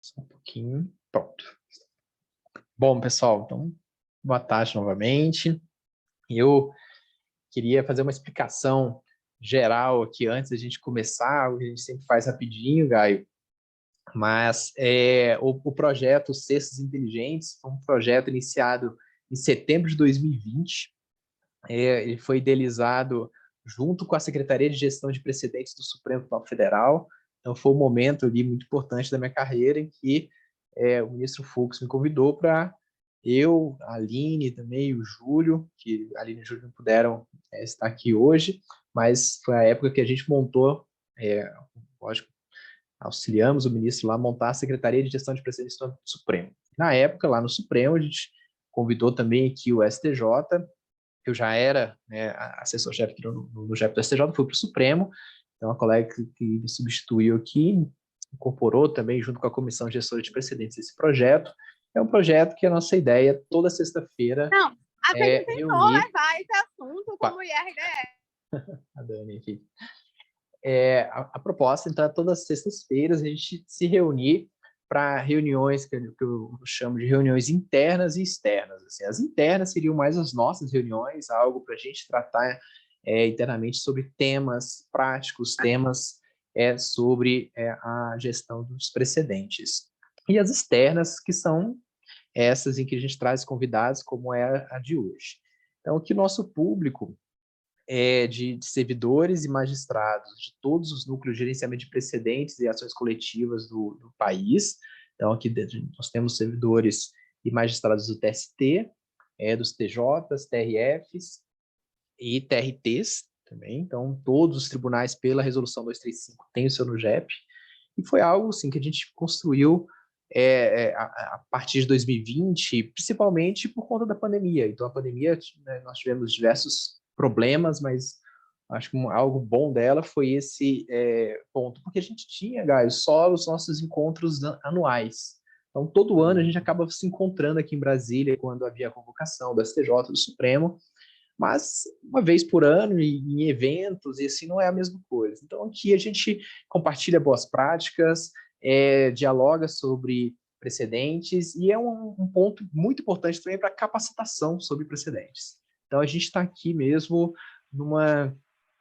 Só um pouquinho. Pronto. Bom, pessoal, então, boa tarde novamente. Eu queria fazer uma explicação geral aqui antes da gente começar, o que a gente sempre faz rapidinho, Gaio, mas o projeto Cestas Inteligentes foi um projeto iniciado em setembro de 2020. Ele foi idealizado junto com a Secretaria de Gestão de Precedentes do Supremo Tribunal Federal. Então, foi um momento ali muito importante da minha carreira em que o ministro Fux me convidou para eu, a Aline também, o Júlio, que a Aline e o Júlio não puderam estar aqui hoje, mas foi a época que a gente montou, lógico, auxiliamos o ministro lá a montar a Secretaria de Gestão de Precedentes do Supremo. Na época, lá no Supremo, a gente convidou também aqui o STJ. Eu já era, né, assessor-chefe no JEP do STJ, fui para o Supremo, então a colega que me substituiu aqui incorporou também, junto com a Comissão Gestora de Precedentes, esse projeto. É um projeto que a nossa ideia, toda sexta-feira, Não, a gente tentou reunir... levar esse assunto como IRDE. A Dani aqui. A proposta, então, é todas as sextas-feiras a gente se reunir para reuniões que eu chamo de reuniões internas e externas. Assim, as internas seriam mais as nossas reuniões, algo para a gente tratar internamente sobre temas práticos, temas sobre a gestão dos precedentes. E as externas, que são essas em que a gente traz convidados, como é a de hoje. Então, o que nosso público de servidores e magistrados de todos os núcleos de gerenciamento de precedentes e ações coletivas do país. Então, aqui nós temos servidores e magistrados do TST, dos TJs, TRFs e TRTs também. Então, todos os tribunais, pela Resolução 235, têm o seu NUGEP. E foi algo assim, que a gente construiu a partir de 2020, principalmente por conta da pandemia. Então, a pandemia, né, nós tivemos diversos problemas, mas acho que algo bom dela foi esse ponto, porque a gente tinha, Gaio, só os nossos encontros anuais. Então, todo ano a gente acaba se encontrando aqui em Brasília, quando havia a convocação do STJ, do Supremo, mas uma vez por ano, em eventos, e assim não é a mesma coisa. Então, aqui a gente compartilha boas práticas, dialoga sobre precedentes, e é um ponto muito importante também para capacitação sobre precedentes. Então, a gente está aqui mesmo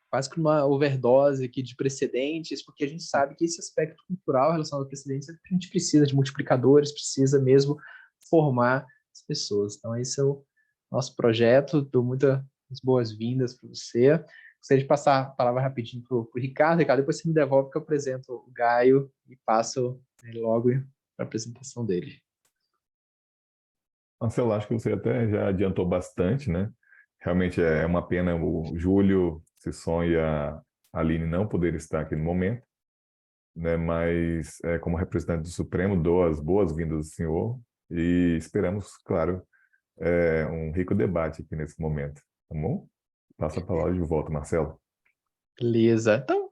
quase que uma overdose aqui de precedentes, porque a gente sabe que esse aspecto cultural relacionado a precedentes, a gente precisa de multiplicadores, precisa mesmo formar as pessoas. Então, esse é o nosso projeto. Dou muitas boas-vindas para você. Gostaria de passar a palavra rapidinho para o Ricardo. Ricardo, depois você me devolve que eu apresento o Gaio e passo logo para a apresentação dele. Marcelo, acho que você até já adiantou bastante, né? Realmente é uma pena o Júlio, Sisson e a Aline não poderem estar aqui no momento, né? Mas, como representante do Supremo, dou as boas-vindas ao senhor e esperamos, claro, um rico debate aqui nesse momento, tá bom? Passa a palavra de volta, Marcelo. Beleza. Então,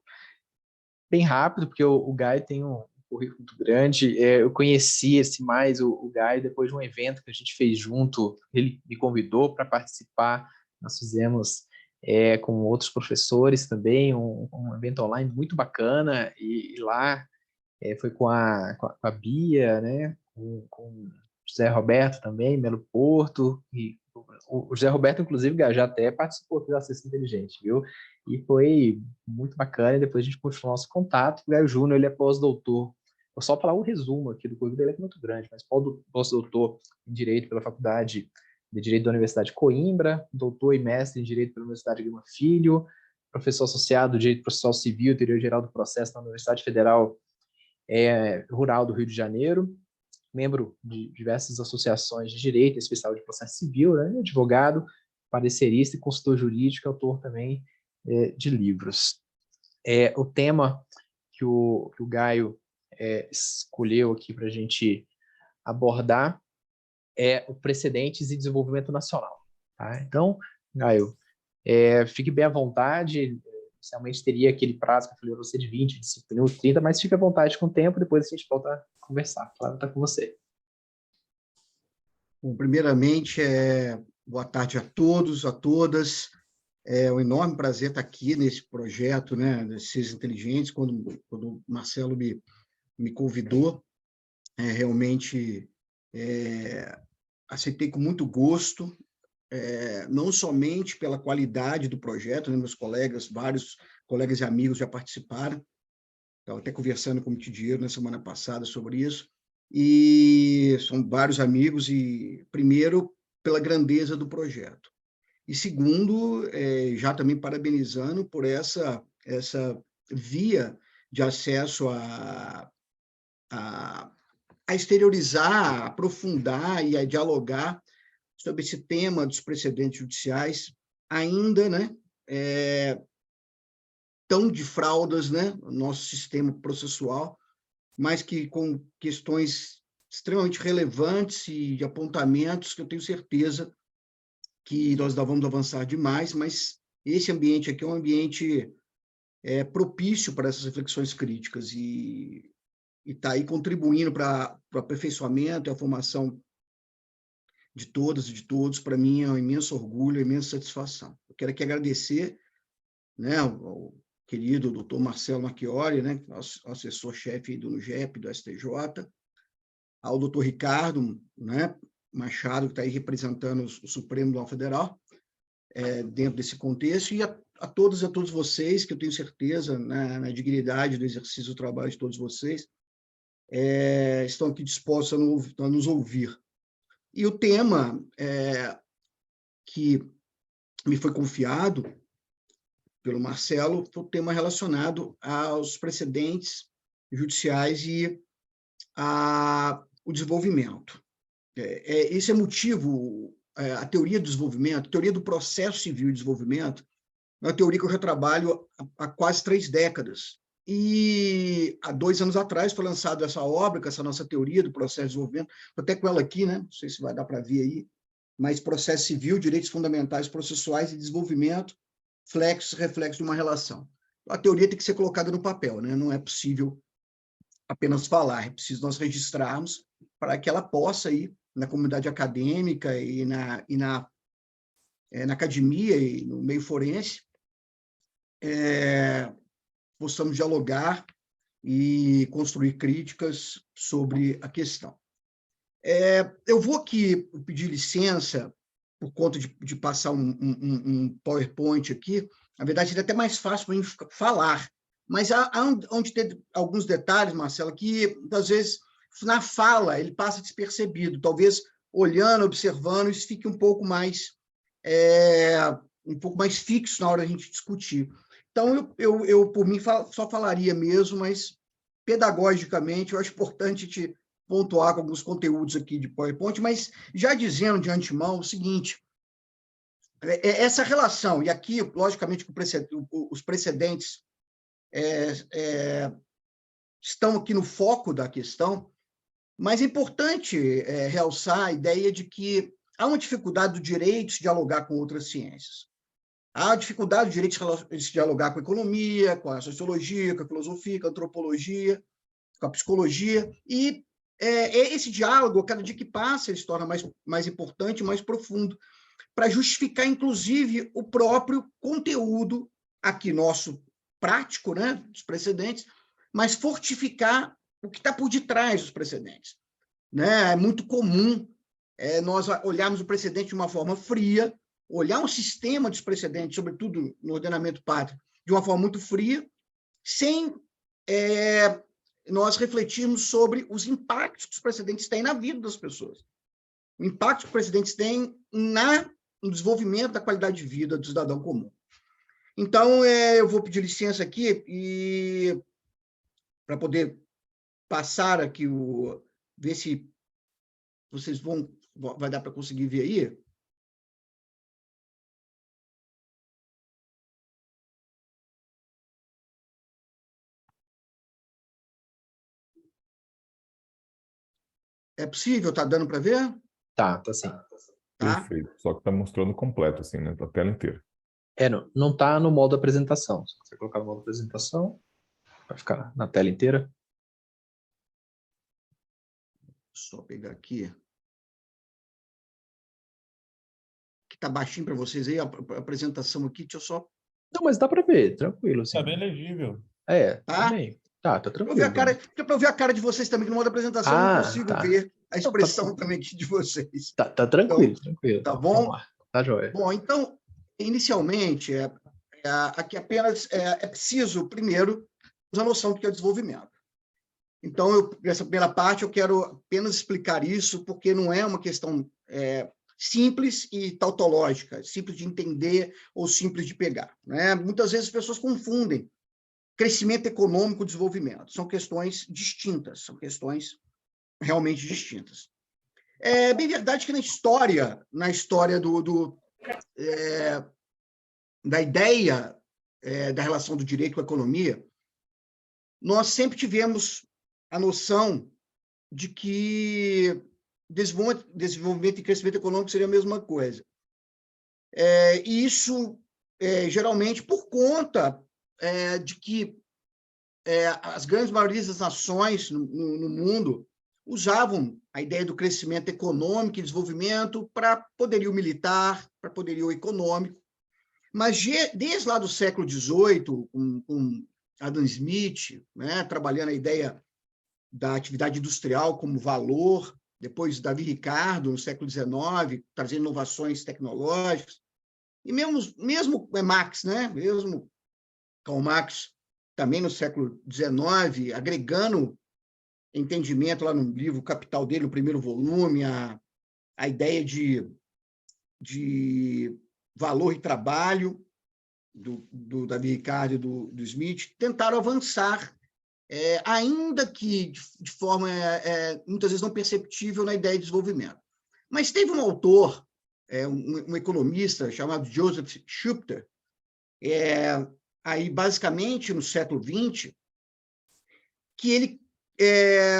bem rápido, porque o Gaio tem um currículo muito grande. Eu conheci o Gaio depois de um evento que a gente fez junto. Ele me convidou para participar. Nós fizemos com outros professores também um evento online muito bacana. E lá foi com a Bia, né? Com o José Roberto também, Melo Porto. E o José Roberto, inclusive, já até participou do Acesso Inteligente, viu? E foi muito bacana, e depois a gente continuou nosso contato. O Gaio Júnior, ele é pós-doutor. Vou só falar um resumo aqui do currículo dele, é muito grande, mas pós-doutor em Direito pela Faculdade de Direito da Universidade de Coimbra, doutor e mestre em Direito pela Universidade de Gama Filho, professor associado de Direito Processual Civil e Teoria Geral do Processo na Universidade Federal Rural do Rio de Janeiro, membro de diversas associações de direito, em especial de processo civil, né? Advogado, parecerista e consultor jurídico, autor também de livros. O tema que o Gaio escolheu aqui para a gente abordar é o precedentes e desenvolvimento nacional. Tá? Então, Gaio, fique bem à vontade. Inicialmente teria aquele prazo que eu falei para você de 20, 25 minutos, 30, mas fique à vontade com o tempo, depois a gente volta a conversar. A palavra está com você. Bom, primeiramente, boa tarde a todos, a todas. É um enorme prazer estar aqui nesse projeto, né, das Cestas Inteligentes, quando o Marcelo me convidou. realmente aceitei com muito gosto, não somente pela qualidade do projeto, né, meus colegas, vários colegas e amigos já participaram, estava até conversando com o Tidiero na semana passada sobre isso, e são vários amigos, e primeiro, pela grandeza do projeto. E segundo, já também parabenizando por essa via de acesso a exteriorizar, a aprofundar e a dialogar sobre esse tema dos precedentes judiciais, ainda, né, tão de fraldas, né, no nosso sistema processual, mas que com questões extremamente relevantes e de apontamentos que eu tenho certeza que nós vamos avançar demais, mas esse ambiente aqui é um ambiente propício para essas reflexões críticas e está aí contribuindo para o aperfeiçoamento e a formação de todas e de todos. Para mim é um imenso orgulho, uma imensa satisfação. Eu quero aqui agradecer, né, ao querido doutor Marcelo Marchiori, né, assessor-chefe do NUGEP, do STJ, ao doutor Ricardo, né, Machado, que está aí representando o Supremo Tribunal Federal, dentro desse contexto, e a todas e a todos vocês, que eu tenho certeza, na dignidade do exercício do trabalho de todos vocês, estão aqui dispostos a nos ouvir. E o tema que me foi confiado pelo Marcelo foi o tema relacionado aos precedentes judiciais e o desenvolvimento. Esse é motivo, a teoria do desenvolvimento, a teoria do processo civil e desenvolvimento, é uma teoria que eu já trabalho há quase 3 décadas. E há 2 anos atrás foi lançada essa obra, com essa nossa teoria do processo de desenvolvimento, estou até com ela aqui, né? Não sei se vai dar para ver aí, mas processo civil, direitos fundamentais processuais e desenvolvimento, flexo, reflexo de uma relação. A teoria tem que ser colocada no papel, né? Não é possível apenas falar, é preciso nós registrarmos para que ela possa ir na comunidade acadêmica e na academia e no meio forense, possamos dialogar e construir críticas sobre a questão. Eu vou aqui pedir licença por conta de passar um PowerPoint aqui. Na verdade, seria até mais fácil para mim falar, mas há onde tem alguns detalhes, Marcelo, que, às vezes, na fala, ele passa despercebido. Talvez, olhando, observando, isso fique um pouco mais fixo na hora da gente discutir. Então, eu por mim, só falaria mesmo, mas, pedagogicamente, eu acho importante te pontuar com alguns conteúdos aqui de PowerPoint, mas já dizendo de antemão o seguinte, essa relação, e aqui, logicamente, os precedentes estão aqui no foco da questão, mas é importante realçar a ideia de que há uma dificuldade do direito de dialogar com outras ciências. Há dificuldade do direito de se dialogar com a economia, com a sociologia, com a filosofia, com a antropologia, com a psicologia, e esse diálogo, cada dia que passa, ele se torna mais importante, mais profundo, para justificar, inclusive, o próprio conteúdo aqui nosso prático, né, dos precedentes, mas fortificar o que está por detrás dos precedentes. Né? É muito comum nós olharmos o precedente de uma forma fria, olhar um sistema dos precedentes, sobretudo no ordenamento pátrio, de uma forma muito fria, sem nós refletirmos sobre os impactos que os precedentes têm na vida das pessoas. O impacto que os precedentes têm no desenvolvimento da qualidade de vida do cidadão comum. Então, eu vou pedir licença aqui para poder passar aqui, ver se vocês vai dar para conseguir ver aí. É possível? Está dando para ver? Tá sim. Tá? Perfeito. Só que está mostrando completo, assim, né? A tela inteira. Não está no modo apresentação. Se você colocar no modo apresentação, vai ficar na tela inteira. Só pegar aqui. Que está baixinho para vocês aí, a apresentação aqui, deixa eu só... Não, mas dá para ver, tranquilo. Assim. Está bem legível. Tá bem. Tá Para tranquilo. eu ver a cara de vocês também, que no modo da apresentação eu não consigo Tá. ver a Então, expressão também de vocês. Tá tranquilo, Então, tranquilo. tá Vamos bom? lá. Tá joia. Bom, então, inicialmente, aqui apenas é preciso, primeiro, ter a noção do que é desenvolvimento. Então, nessa primeira parte, eu quero apenas explicar isso, porque não é uma questão simples e tautológica, simples de entender ou simples de pegar, né? Muitas vezes as pessoas confundem crescimento econômico e desenvolvimento. São questões distintas, são questões realmente distintas. É bem verdade que na história da ideia da relação do direito com a economia, nós sempre tivemos a noção de que desenvolvimento e crescimento econômico seria a mesma coisa. E isso, geralmente, por conta de que as grandes maiorias das nações no mundo usavam a ideia do crescimento econômico e desenvolvimento para poderio militar, para poderio econômico. Mas, desde lá do século XVIII, com Adam Smith, né, trabalhando a ideia da atividade industrial como valor, depois Davi Ricardo, no século XIX, trazendo inovações tecnológicas, e mesmo Marx, né, mesmo Karl Marx, também no século XIX, agregando entendimento lá no livro Capital dele, no primeiro volume, a ideia de valor e trabalho do Davi Ricardo e do Smith, tentaram avançar, ainda que de forma muitas vezes não perceptível na ideia de desenvolvimento. Mas teve um autor, um economista chamado Joseph Schumpeter, aí basicamente no século XX, que ele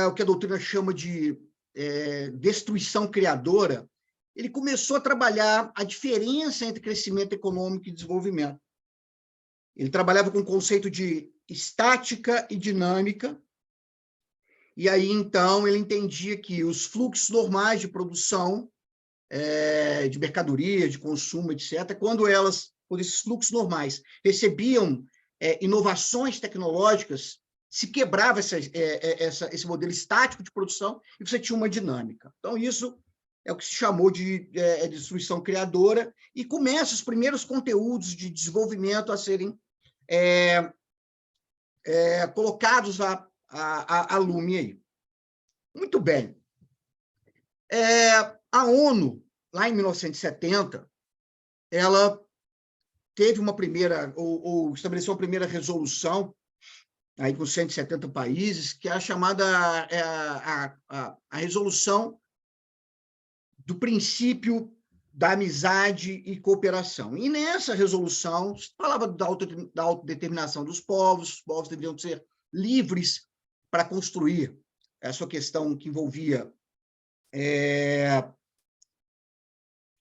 o que a doutrina chama de destruição criadora, ele começou a trabalhar a diferença entre crescimento econômico e desenvolvimento. Ele trabalhava com o conceito de estática e dinâmica, e aí, então, ele entendia que os fluxos normais de produção, de mercadoria, de consumo, etc., quando esses fluxos normais recebiam inovações tecnológicas, se quebrava esse modelo estático de produção e você tinha uma dinâmica. Então, isso é o que se chamou de destruição criadora, e começa os primeiros conteúdos de desenvolvimento a serem colocados a lume aí. Muito bem. A ONU, lá em 1970, ela teve uma primeira, ou estabeleceu uma primeira resolução, aí com 170 países, que é a chamada a resolução do princípio da amizade e cooperação. E nessa resolução falava da autodeterminação dos povos, os povos deveriam ser livres para construir essa questão que envolvia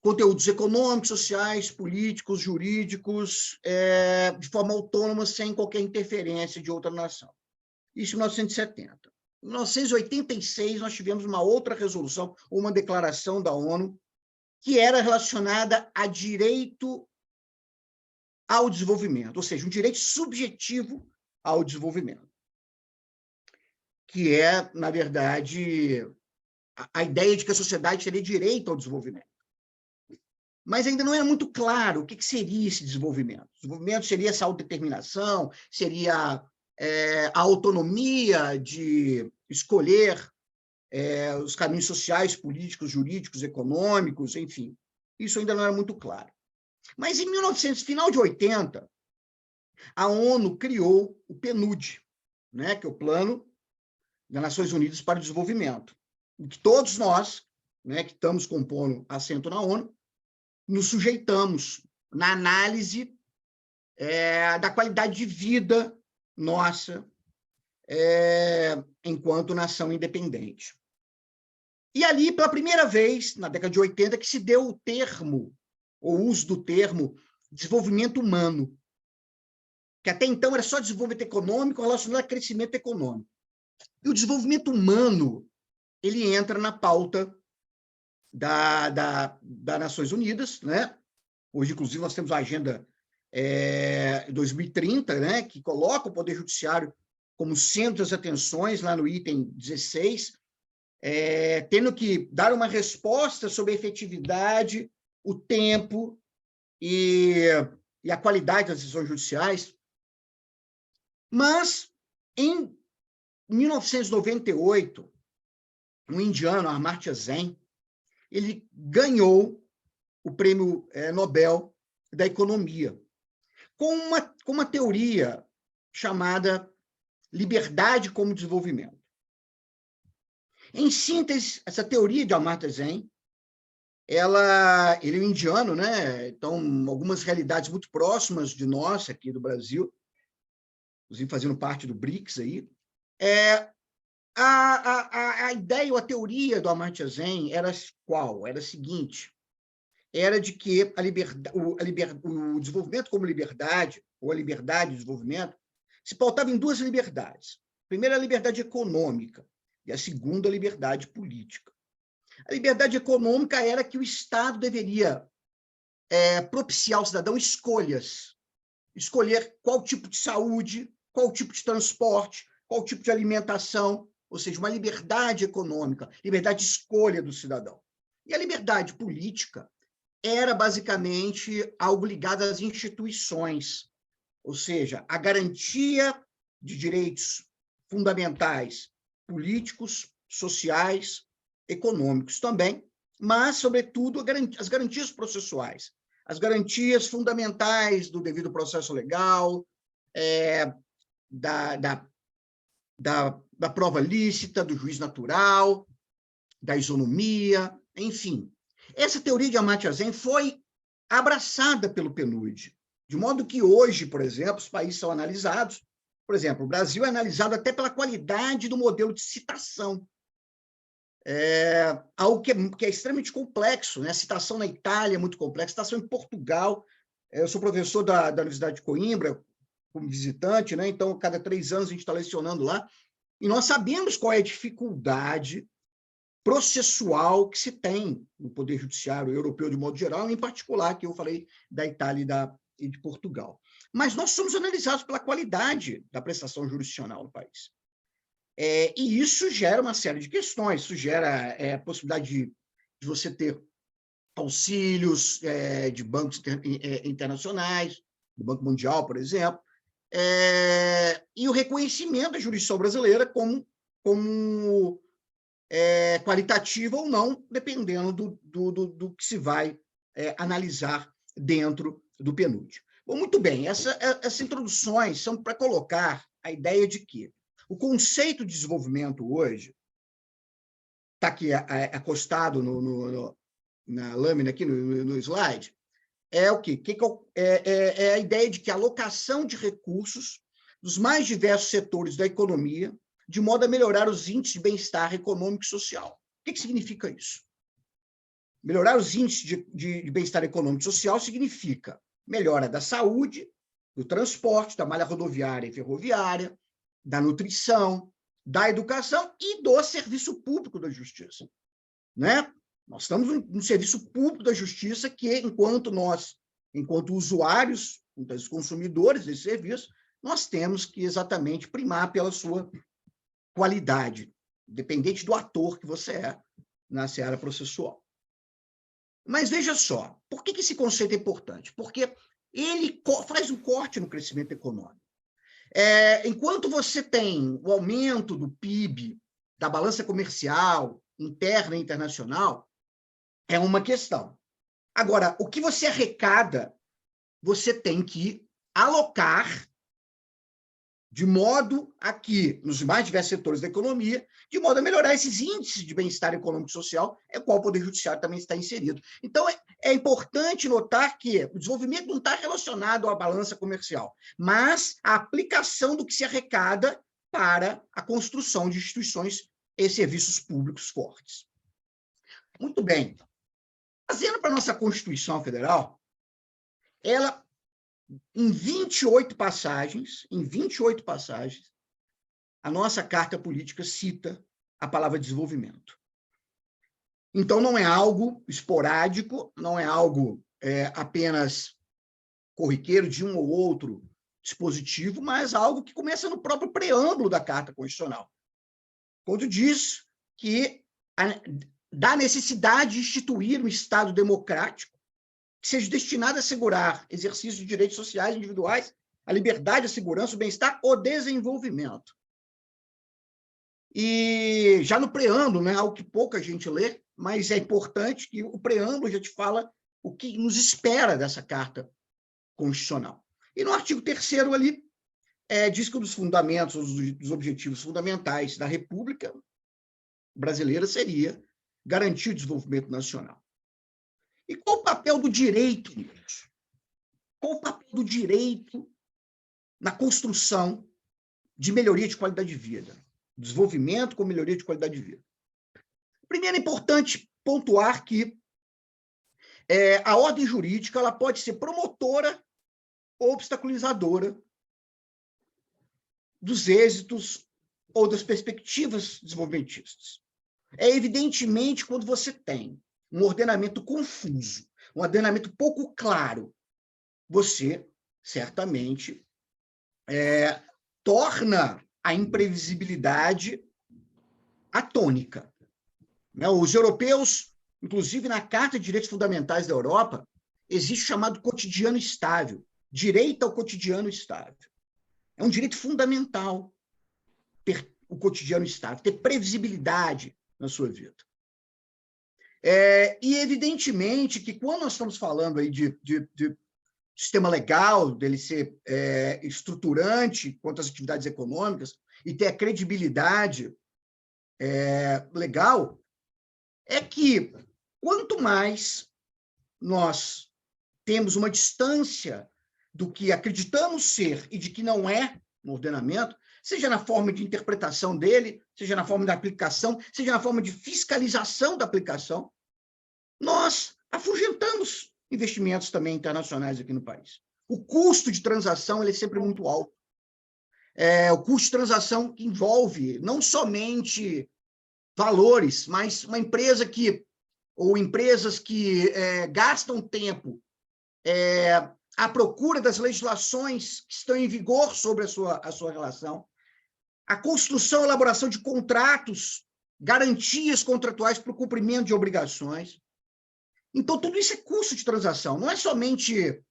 conteúdos econômicos, sociais, políticos, jurídicos, de forma autônoma, sem qualquer interferência de outra nação. Isso em 1970. Em 1986, nós tivemos uma outra resolução, uma declaração da ONU, que era relacionada a direito ao desenvolvimento, ou seja, um direito subjetivo ao desenvolvimento, que é, na verdade, a ideia de que a sociedade teria direito ao desenvolvimento. Mas ainda não era muito claro o que seria esse desenvolvimento. O desenvolvimento seria essa autodeterminação, seria a autonomia de escolher os caminhos sociais, políticos, jurídicos, econômicos, enfim. Isso ainda não era muito claro. Mas em final de 80, a ONU criou o PNUD, né, que é o Plano das Nações Unidas para o Desenvolvimento, em que todos nós, né, que estamos compondo assento na ONU, nos sujeitamos na análise da qualidade de vida nossa enquanto nação independente. E ali, pela primeira vez, na década de 80, que se deu o termo, o uso do termo desenvolvimento humano, que até então era só desenvolvimento econômico relacionado a crescimento econômico. E o desenvolvimento humano, ele entra na pauta das Nações Unidas, né? Hoje, inclusive, nós temos a Agenda 2030, né? Que coloca o Poder Judiciário como centro das atenções, lá no item 16, tendo que dar uma resposta sobre a efetividade, o tempo e a qualidade das decisões judiciais. Mas, em 1998, um indiano, Amartya Sen, ele ganhou o Prêmio Nobel da Economia, com uma teoria chamada liberdade como desenvolvimento. Em síntese, essa teoria de Amartya Sen, ele é um indiano, né? Então, algumas realidades muito próximas de nós, aqui do Brasil, inclusive fazendo parte do BRICS aí, a ideia ou a teoria do Amartya Sen era qual? Era a seguinte: era de que o desenvolvimento como liberdade, ou a liberdade de desenvolvimento, se pautava em duas liberdades. A primeira, a liberdade econômica, e a segunda, a liberdade política. A liberdade econômica era que o Estado deveria propiciar ao cidadão escolhas, escolher qual tipo de saúde, qual tipo de transporte, qual tipo de alimentação, ou seja, uma liberdade econômica, liberdade de escolha do cidadão. E a liberdade política era basicamente algo ligado às instituições, ou seja, a garantia de direitos fundamentais políticos, sociais, econômicos também, mas, sobretudo, as garantias processuais, as garantias fundamentais do devido processo legal, da prova lícita, do juiz natural, da isonomia, enfim. Essa teoria de Amartya Sen foi abraçada pelo PNUD, de modo que hoje, por exemplo, os países são analisados. Por exemplo, o Brasil é analisado até pela qualidade do modelo de citação. Algo que é extremamente complexo, né? A citação na Itália é muito complexa, a citação em Portugal. Eu sou professor da Universidade de Coimbra, como visitante, né? Então, cada 3 anos a gente está lecionando lá, e nós sabemos qual é a dificuldade processual que se tem no Poder Judiciário europeu de modo geral, em particular, que eu falei da Itália e de Portugal. Mas nós somos analisados pela qualidade da prestação jurisdicional no país. E isso gera uma série de questões, isso gera a possibilidade de você ter auxílios de bancos internacionais, do Banco Mundial, por exemplo, e o reconhecimento da jurisdição brasileira como qualitativa ou não, dependendo do que se vai analisar dentro do PNUD. Bom, muito bem, essas introduções são para colocar a ideia de que o conceito de desenvolvimento hoje, está aqui acostado na lâmina, aqui no slide, é o quê? É a ideia de que a alocação de recursos dos mais diversos setores da economia, de modo a melhorar os índices de bem-estar econômico e social. O que significa isso? Melhorar os índices de bem-estar econômico e social significa melhora da saúde, do transporte, da malha rodoviária e ferroviária, da nutrição, da educação e do serviço público da justiça. Né? Nós estamos no serviço público da justiça que, enquanto usuários, enquanto consumidores desse serviço, nós temos que exatamente primar pela sua qualidade, independente do ator que você é na seara processual. Mas veja só, por que esse conceito é importante? Porque ele faz um corte no crescimento econômico. Enquanto você tem o aumento do PIB, da balança comercial, interna e internacional, é uma questão. Agora, o que você arrecada, você tem que alocar de modo a que, nos mais diversos setores da economia, de modo a melhorar esses índices de bem-estar econômico e social, qual o Poder Judiciário também está inserido. Então, é importante notar que o desenvolvimento não está relacionado à balança comercial, mas à aplicação do que se arrecada para a construção de instituições e serviços públicos fortes. Muito bem. Trazendo para a nossa Constituição Federal, ela, em 28 passagens, a nossa Carta Política cita a palavra desenvolvimento. Então, não é algo esporádico, não é algo apenas corriqueiro de um ou outro dispositivo, mas algo que começa no próprio preâmbulo da Carta Constitucional, quando diz que da necessidade de instituir um Estado democrático que seja destinado a assegurar exercício de direitos sociais individuais, a liberdade, a segurança, o bem-estar, o desenvolvimento. E já no preâmbulo, né, algo que pouca gente lê, mas é importante que o preâmbulo já te fala o que nos espera dessa Carta Constitucional. E no artigo 3º ali, diz que um dos fundamentos, dos objetivos fundamentais da República brasileira seria garantir o desenvolvimento nacional. E qual o papel do direito nisso? Qual o papel do direito na construção de melhoria de qualidade de vida? Desenvolvimento com melhoria de qualidade de vida. Primeiro, é importante pontuar que a ordem jurídica ela pode ser promotora ou obstaculizadora dos êxitos ou das perspectivas desenvolvimentistas. Evidentemente, quando você tem um ordenamento confuso, um ordenamento pouco claro, você, certamente, torna a imprevisibilidade atônica. Os europeus, inclusive na Carta de Direitos Fundamentais da Europa, existe o chamado cotidiano estável, direito ao cotidiano estável. É um direito fundamental ter o cotidiano estável, ter previsibilidade na sua vida. E, evidentemente, que quando nós estamos falando aí de sistema legal, dele ser estruturante quanto às atividades econômicas e ter a credibilidade legal, é que quanto mais nós temos uma distância do que acreditamos ser e de que não é no ordenamento, seja na forma de interpretação dele, seja na forma da aplicação, seja na forma de fiscalização da aplicação, nós afugentamos investimentos também internacionais aqui no país. O custo de transação ele é sempre muito alto. O custo de transação envolve não somente valores, mas uma empresa ou empresas que gastam tempo à procura das legislações que estão em vigor sobre a sua relação, a construção e elaboração de contratos, garantias contratuais para o cumprimento de obrigações. Então, tudo isso é custo de transação. Não é somente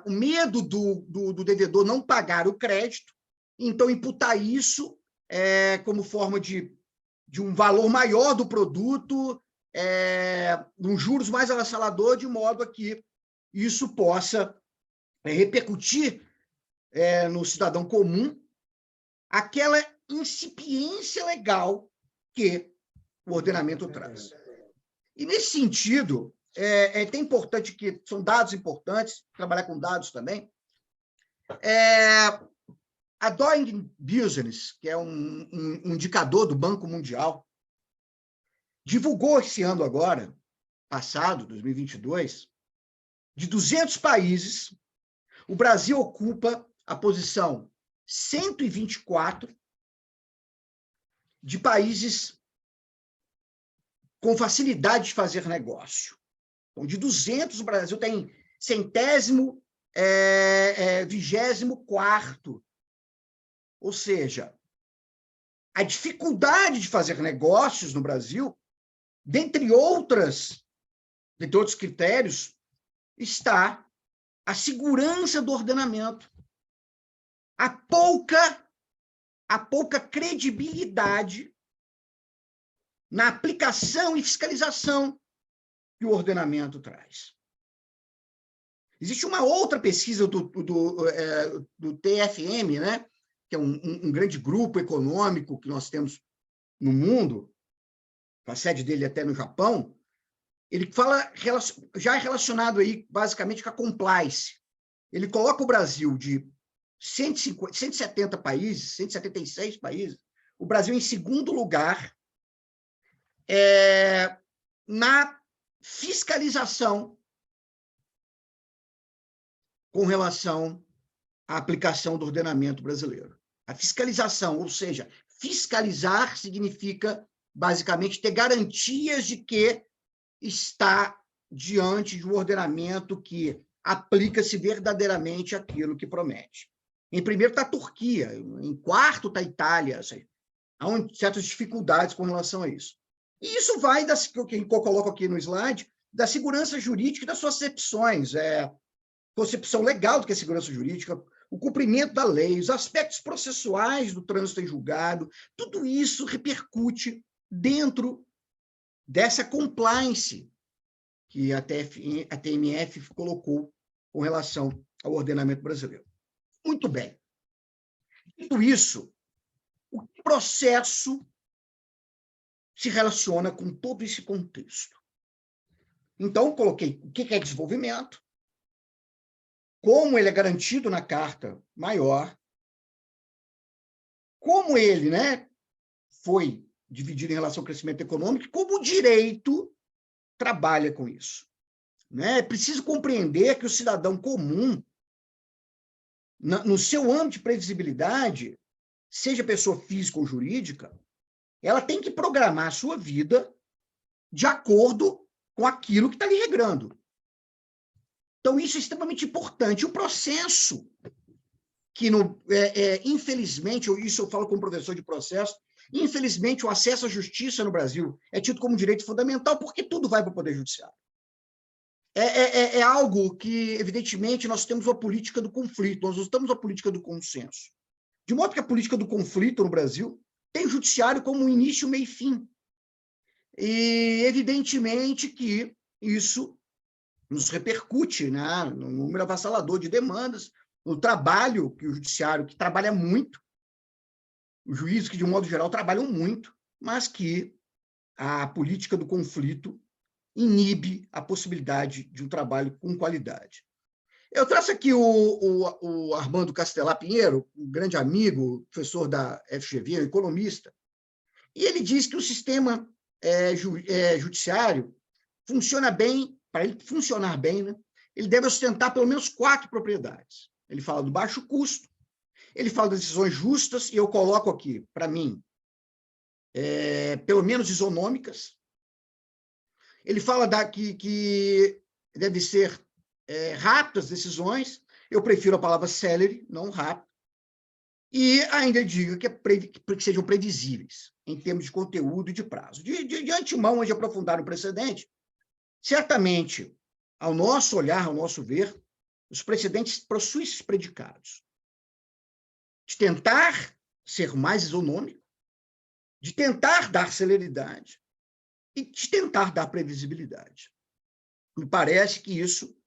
o medo do devedor não pagar o crédito, então imputar isso como forma de um valor maior do produto, um juros mais avassalador, de modo a que isso possa repercutir no cidadão comum aquela incipiência legal que o ordenamento traz. E, nesse sentido, é até importante que são dados importantes, trabalhar com dados também. A Doing Business, que é um indicador do Banco Mundial, divulgou esse ano agora, passado, 2022, de 200 países, o Brasil ocupa a posição 124 de países com facilidade de fazer negócio. Então, de 200, o Brasil tem 24º. Ou seja, a dificuldade de fazer negócios no Brasil, dentre outros critérios, está a segurança do ordenamento, a pouca credibilidade na aplicação e fiscalização que o ordenamento traz. Existe uma outra pesquisa do TFM, né, que é um grande grupo econômico que nós temos no mundo, com a sede dele até no Japão. Ele fala, já é relacionado aí basicamente com a compliance. Ele coloca o Brasil de 170 países, 176 países, o Brasil em segundo lugar na fiscalização com relação à aplicação do ordenamento brasileiro. A fiscalização, ou seja, fiscalizar significa, basicamente, ter garantias de que está diante de um ordenamento que aplica-se verdadeiramente aquilo que promete. Em primeiro está a Turquia, em quarto está a Itália. Assim, há certas dificuldades com relação a isso. E isso vai, que eu coloco aqui no slide, da segurança jurídica e das suas acepções. Concepção legal do que é segurança jurídica, o cumprimento da lei, os aspectos processuais do trânsito em julgado, tudo isso repercute dentro dessa compliance que a TMF colocou com relação ao ordenamento brasileiro. Muito bem. Dito isso, o processo se relaciona com todo esse contexto. Então, coloquei o que é desenvolvimento, como ele é garantido na Carta Maior, como ele, né, foi dividido em relação ao crescimento econômico, como o direito trabalha com isso. Né? É preciso compreender que o cidadão comum, no seu âmbito de previsibilidade, seja pessoa física ou jurídica, ela tem que programar a sua vida de acordo com aquilo que está lhe regrando. Então, isso é extremamente importante. O processo, que, infelizmente, isso eu falo como professor de processo, infelizmente, o acesso à justiça no Brasil é tido como direito fundamental porque tudo vai para o Poder Judiciário. É algo que, evidentemente, nós temos uma política do conflito, nós não estamos uma política do consenso. De modo que a política do conflito no Brasil tem o judiciário como início, meio e fim. E, evidentemente, que isso nos repercute, né, no número avassalador de demandas, no trabalho que o judiciário, que trabalha muito, os juízes que, de um modo geral, trabalham muito, mas que a política do conflito inibe a possibilidade de um trabalho com qualidade. Eu traço aqui o Armando Castelar Pinheiro, um grande amigo, professor da FGV, economista, e ele diz que o sistema judiciário funciona bem, para ele funcionar bem, né, ele deve ostentar pelo menos 4 propriedades. Ele fala do baixo custo, ele fala das decisões justas, e eu coloco aqui, para mim, pelo menos isonômicas. Ele fala que deve ser rápidas decisões, eu prefiro a palavra célere, não rápido, e ainda diga que sejam previsíveis, em termos de conteúdo e de prazo. De antemão, antes de aprofundar o precedente, certamente, ao nosso olhar, ao nosso ver, os precedentes possuem esses predicados. De tentar ser mais isonômico, de tentar dar celeridade e de tentar dar previsibilidade. Me parece que isso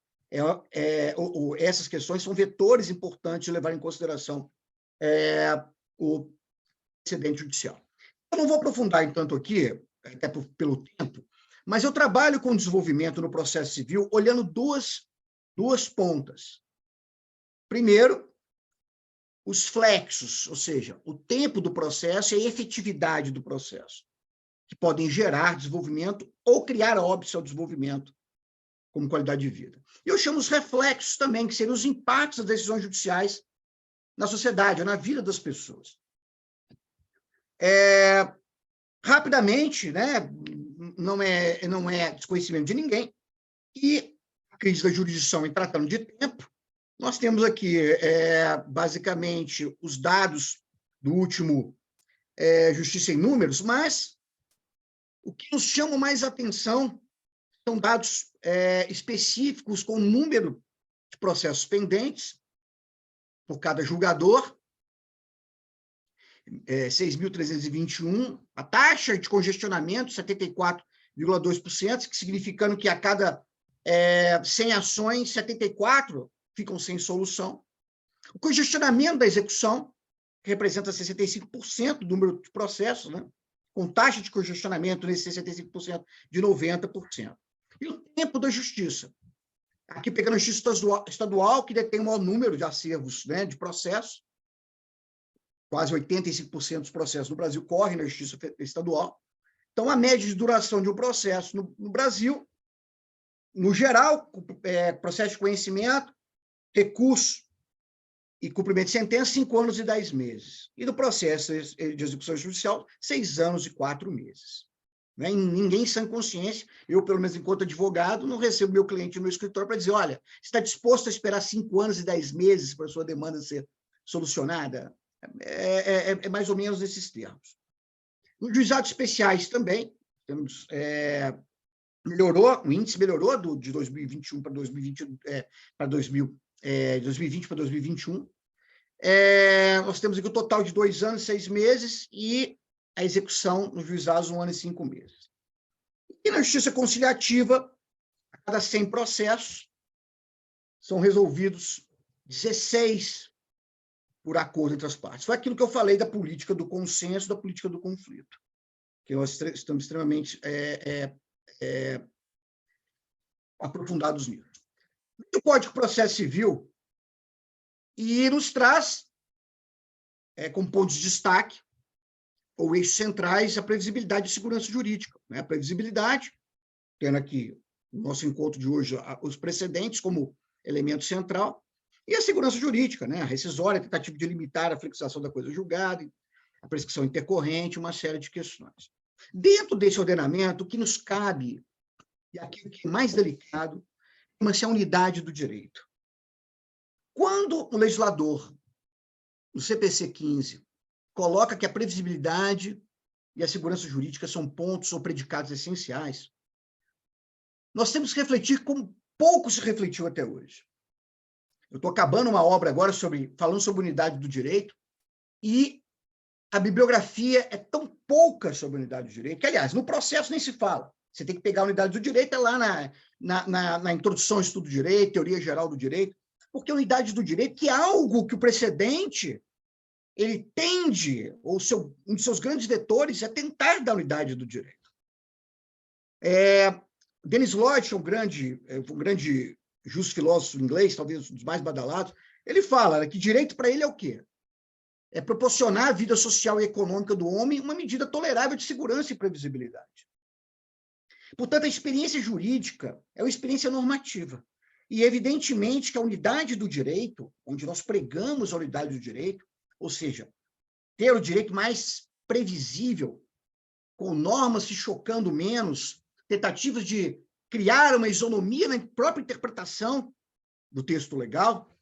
essas questões são vetores importantes de levar em consideração o precedente judicial. Eu não vou aprofundar, tanto aqui, até pelo tempo, mas eu trabalho com desenvolvimento no processo civil olhando duas pontas. Primeiro, os flexos, ou seja, o tempo do processo e a efetividade do processo, que podem gerar desenvolvimento ou criar óbice ao desenvolvimento como qualidade de vida. Eu chamo os reflexos também, que seriam os impactos das decisões judiciais na sociedade, ou na vida das pessoas. Rapidamente, né, não é desconhecimento de ninguém, e a crise da jurisdição em tratando de tempo, nós temos aqui, basicamente, os dados do último Justiça em Números, mas o que nos chama mais atenção são dados específicos com o número de processos pendentes por cada julgador, 6.321, a taxa de congestionamento, 74,2%, que significando que a cada 100 ações, 74 ficam sem solução. O congestionamento da execução, que representa 65% do número de processos, né, com taxa de congestionamento nesse 65% de 90%. E o tempo da justiça. Aqui pegando a justiça estadual, que detém o maior número de acervos, né, de processos, quase 85% dos processos no Brasil correm na justiça estadual. Então, a média de duração de um processo no Brasil, no geral, processo de conhecimento, recurso e cumprimento de sentença, 5 anos e 10 meses. E do processo de execução judicial, 6 anos e 4 meses. Né? Ninguém sem consciência, eu, pelo menos enquanto advogado, não recebo meu cliente no meu escritório para dizer, olha, está disposto a esperar 5 anos e 10 meses para a sua demanda ser solucionada? É mais ou menos nesses termos. Nos juizados especiais também, temos, melhorou, o índice melhorou de 2021 para 2020, para 2020 para 2021. Nós temos aqui o total de 2 anos e 6 meses e a execução nos juizados 1 ano e 5 meses. E na justiça conciliativa, a cada 100 processos, são resolvidos 16 por acordo entre as partes. Foi aquilo que eu falei da política do consenso, da política do conflito, que nós estamos extremamente aprofundados nisso. O Código de Processo Civil e nos traz, como pontos de destaque, ou eixos centrais, a previsibilidade e segurança jurídica. Né? A previsibilidade, tendo aqui no nosso encontro de hoje os precedentes como elemento central, e a segurança jurídica, né? A rescisória, a tentativa de limitar a fixação da coisa julgada, a prescrição intercorrente, uma série de questões. Dentro desse ordenamento, o que nos cabe, e aquilo que é mais delicado, chama-se a unidade do direito. Quando o legislador, no CPC 15, coloca que a previsibilidade e a segurança jurídica são pontos ou predicados essenciais, nós temos que refletir como pouco se refletiu até hoje. Eu estou acabando uma obra agora falando sobre unidade do direito, e a bibliografia é tão pouca sobre a unidade do direito, que, aliás, no processo nem se fala. Você tem que pegar a unidade do direito, é lá na introdução ao estudo do direito, teoria geral do direito, porque a unidade do direito, que é algo que o precedente ele tende, ou um de seus grandes vetores, é tentar dar unidade do direito. Denis Lodge, um grande justo filósofo inglês, talvez um dos mais badalados, ele fala que direito para ele é o quê? É proporcionar à vida social e econômica do homem uma medida tolerável de segurança e previsibilidade. Portanto, a experiência jurídica é uma experiência normativa. E, evidentemente, que a unidade do direito, onde nós pregamos a unidade do direito, ou seja, ter o direito mais previsível, com normas se chocando menos, tentativas de criar uma isonomia na própria interpretação do texto legal,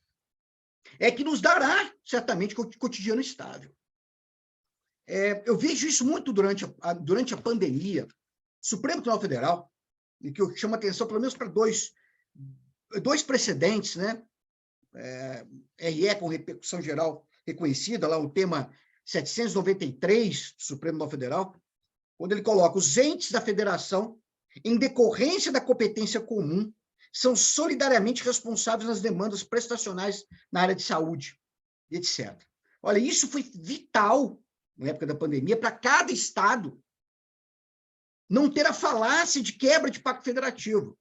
é que nos dará, certamente, cotidiano estável. Eu vejo isso muito durante a pandemia. O Supremo Tribunal Federal, e que eu chamo a atenção, pelo menos, para dois precedentes, né? RE com repercussão geral reconhecida, lá o tema 793 do Supremo Tribunal Federal, quando ele coloca os entes da federação, em decorrência da competência comum, são solidariamente responsáveis nas demandas prestacionais na área de saúde, etc. Olha, isso foi vital, na época da pandemia, para cada estado não ter a falácia de quebra de pacto federativo.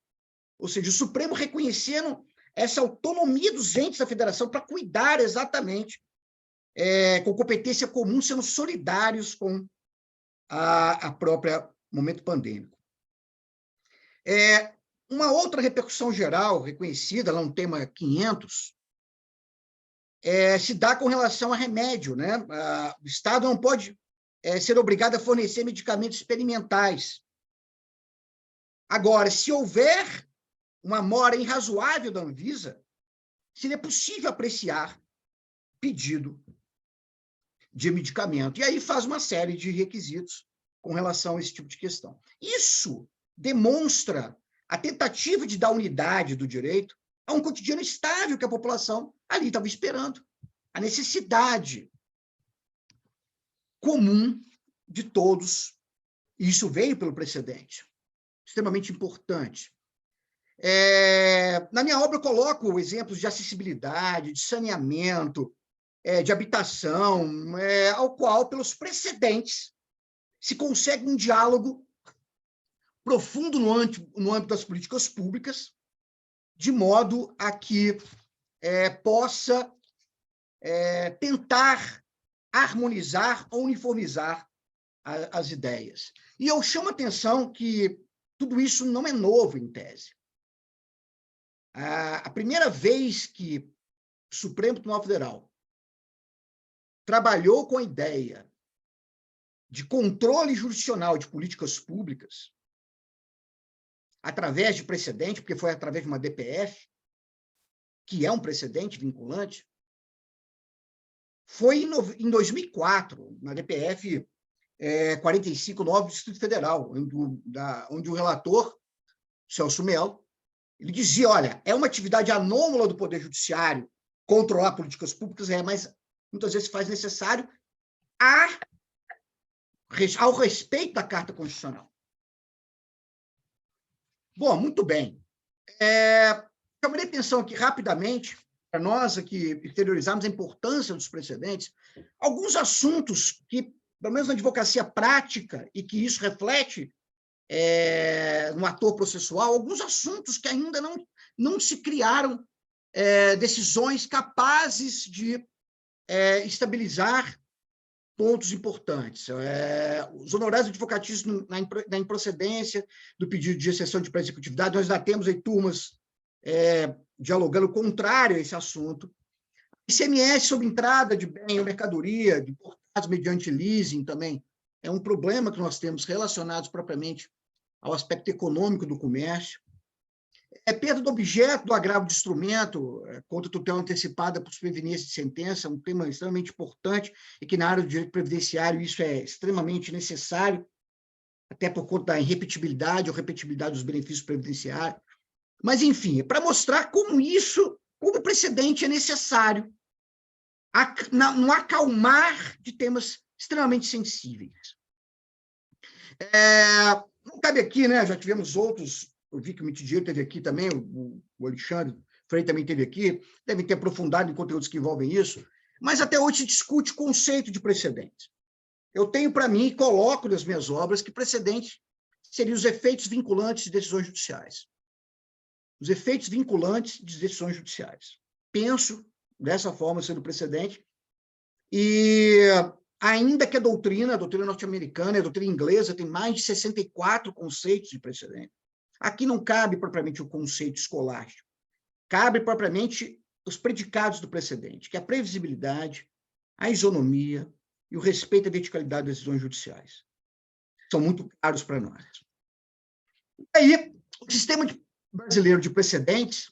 Ou seja, o Supremo reconhecendo essa autonomia dos entes da federação para cuidar exatamente com competência comum, sendo solidários com a própria momento pandêmico. Uma outra repercussão geral reconhecida, lá no tema 500, se dá com relação a remédio, né? O Estado não pode ser obrigado a fornecer medicamentos experimentais. Agora, se houver uma mora irrazoável da Anvisa, seria possível apreciar pedido de medicamento. E aí faz uma série de requisitos com relação a esse tipo de questão. Isso demonstra a tentativa de dar unidade do direito a um cotidiano estável que a população ali estava esperando. A necessidade comum de todos. E isso veio pelo precedente. Extremamente importante. Na minha obra, eu coloco exemplos de acessibilidade, de saneamento, de habitação, ao qual, pelos precedentes, se consegue um diálogo profundo no âmbito das políticas públicas, de modo a que possa tentar harmonizar ou uniformizar as ideias. E eu chamo a atenção que tudo isso não é novo, em tese. A primeira vez que o Supremo Tribunal Federal trabalhou com a ideia de controle jurisdicional de políticas públicas, através de precedente, porque foi através de uma DPF, que é um precedente vinculante, foi em 2004, na DPF 45/9 do Distrito Federal, onde o relator, Celso Mello, ele dizia, olha, é uma atividade anômala do Poder Judiciário controlar políticas públicas, mas muitas vezes se faz necessário ao respeito da Carta Constitucional. Bom, muito bem. Chamarei atenção aqui rapidamente, para nós aqui exteriorizarmos a importância dos precedentes, alguns assuntos que, pelo menos na advocacia prática, e que isso reflete no ator processual, alguns assuntos que ainda não se criaram decisões capazes de estabilizar pontos importantes. Os honorários advocatícios na improcedência do pedido de exceção de pré-executividade, nós já temos aí turmas dialogando contrário a esse assunto. ICMS sobre entrada de bem ou mercadoria, de importados mediante leasing também, é um problema que nós temos relacionados propriamente ao aspecto econômico do comércio. Perda do objeto do agravo de instrumento contra tutela antecipada por superveniência de sentença, um tema extremamente importante e que na área do direito previdenciário isso é extremamente necessário, até por conta da irrepetibilidade ou repetibilidade dos benefícios previdenciários. Mas, enfim, é para mostrar como o precedente é necessário no acalmar de temas extremamente sensíveis. Não cabe aqui, né? Já tivemos outros, eu vi que o Mitidier teve aqui também, o Alexandre Freire também teve aqui, devem ter aprofundado em conteúdos que envolvem isso, mas até hoje se discute o conceito de precedente. Eu tenho para mim, e coloco nas minhas obras, que precedente seriam os efeitos vinculantes de decisões judiciais. Os efeitos vinculantes de decisões judiciais. Penso dessa forma sendo precedente, e ainda que a doutrina norte-americana, a doutrina inglesa, tem mais de 64 conceitos de precedente. Aqui não cabe propriamente o conceito escolástico, cabe propriamente os predicados do precedente, que é a previsibilidade, a isonomia e o respeito à verticalidade das decisões judiciais. São muito caros para nós. E aí, o sistema brasileiro de precedentes,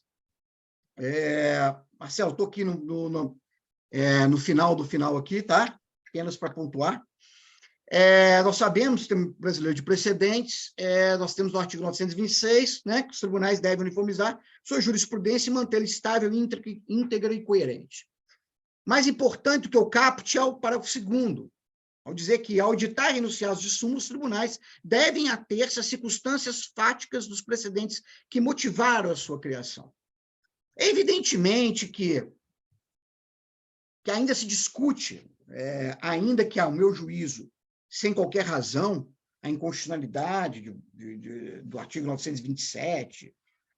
Marcelo, estou aqui no final do final aqui, tá? Apenas para pontuar. Nós sabemos que o sistema brasileiro de precedentes, nós temos no artigo 926, né, que os tribunais devem uniformizar sua jurisprudência e mantê-la estável, íntegra e coerente. Mais importante do que o caput é o parágrafo 2º, ao dizer que, ao editar enunciados de súmula, os tribunais devem ater-se às circunstâncias fáticas dos precedentes que motivaram a sua criação. Evidentemente que ainda se discute, ainda que, ao meu juízo, sem qualquer razão, a inconstitucionalidade do artigo 927,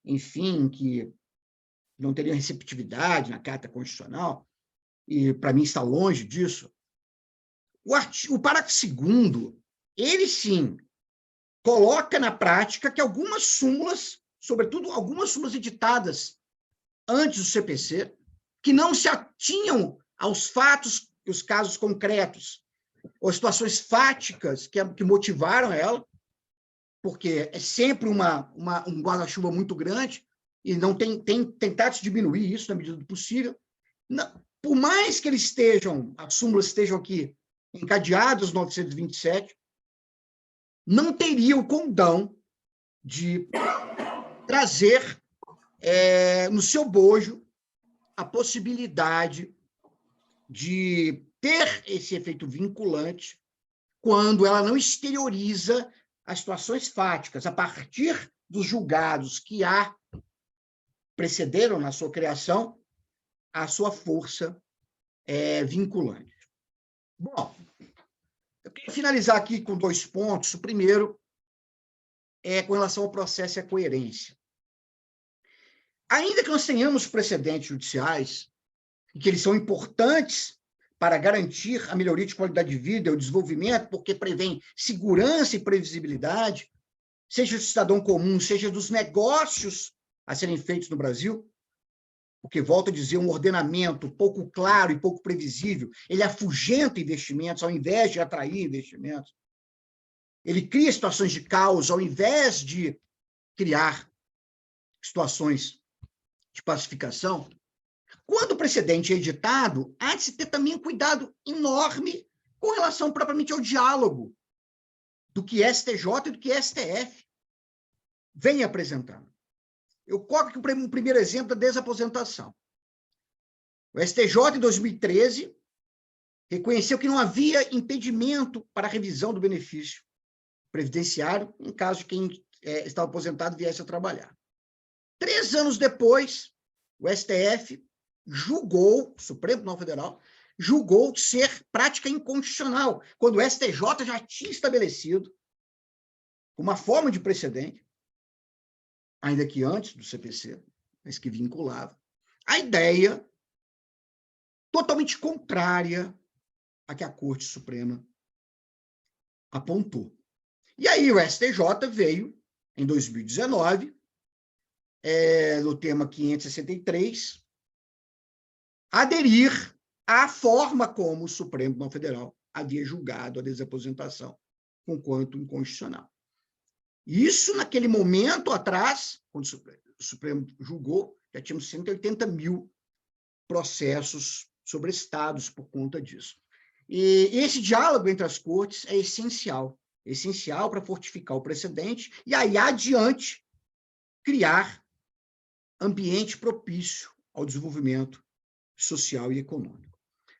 enfim, que não teria receptividade na Carta Constitucional, e, para mim, está longe disso. O parágrafo 2º, ele, sim, coloca na prática que algumas súmulas, sobretudo algumas súmulas editadas antes do CPC, que não se atinham aos fatos e os casos concretos, ou situações fáticas que motivaram ela, porque é sempre um guarda-chuva muito grande, e não tem tentado diminuir isso na medida do possível. Não, por mais que as súmulas estejam aqui encadeadas no 927, não teria o condão de trazer no seu bojo a possibilidade de ter esse efeito vinculante quando ela não exterioriza as situações fáticas, a partir dos julgados que precederam na sua criação, a sua força vinculante. Bom, eu quero finalizar aqui com 2 pontos. O primeiro é com relação ao processo e à coerência. Ainda que nós tenhamos precedentes judiciais, e que eles são importantes para garantir a melhoria de qualidade de vida e o desenvolvimento, porque prevêem segurança e previsibilidade, seja do cidadão comum, seja dos negócios a serem feitos no Brasil, porque, volto a dizer, um ordenamento pouco claro e pouco previsível, ele afugenta investimentos ao invés de atrair investimentos. Ele cria situações de caos ao invés de criar situações de pacificação. Quando o precedente é editado, há de se ter também um cuidado enorme com relação propriamente ao diálogo do que é STJ e do que é STF vem apresentando. Eu coloco aqui um primeiro exemplo da desaposentação. O STJ, em 2013, reconheceu que não havia impedimento para a revisão do benefício previdenciário em caso de quem estava aposentado viesse a trabalhar. 3 anos depois, o STF julgou, o Supremo Tribunal Federal, julgou ser prática inconstitucional, quando o STJ já tinha estabelecido uma forma de precedente, ainda que antes do CPC, mas que vinculava, a ideia totalmente contrária à que a Corte Suprema apontou. E aí o STJ veio, em 2019, no tema 563, aderir à forma como o Supremo Tribunal Federal havia julgado a desaposentação, conquanto inconstitucional. Isso, naquele momento atrás, quando o Supremo julgou, já tínhamos 180 mil processos sobrestados por conta disso. E esse diálogo entre as cortes é essencial para fortificar o precedente e aí adiante criar ambiente propício ao desenvolvimento social e econômico.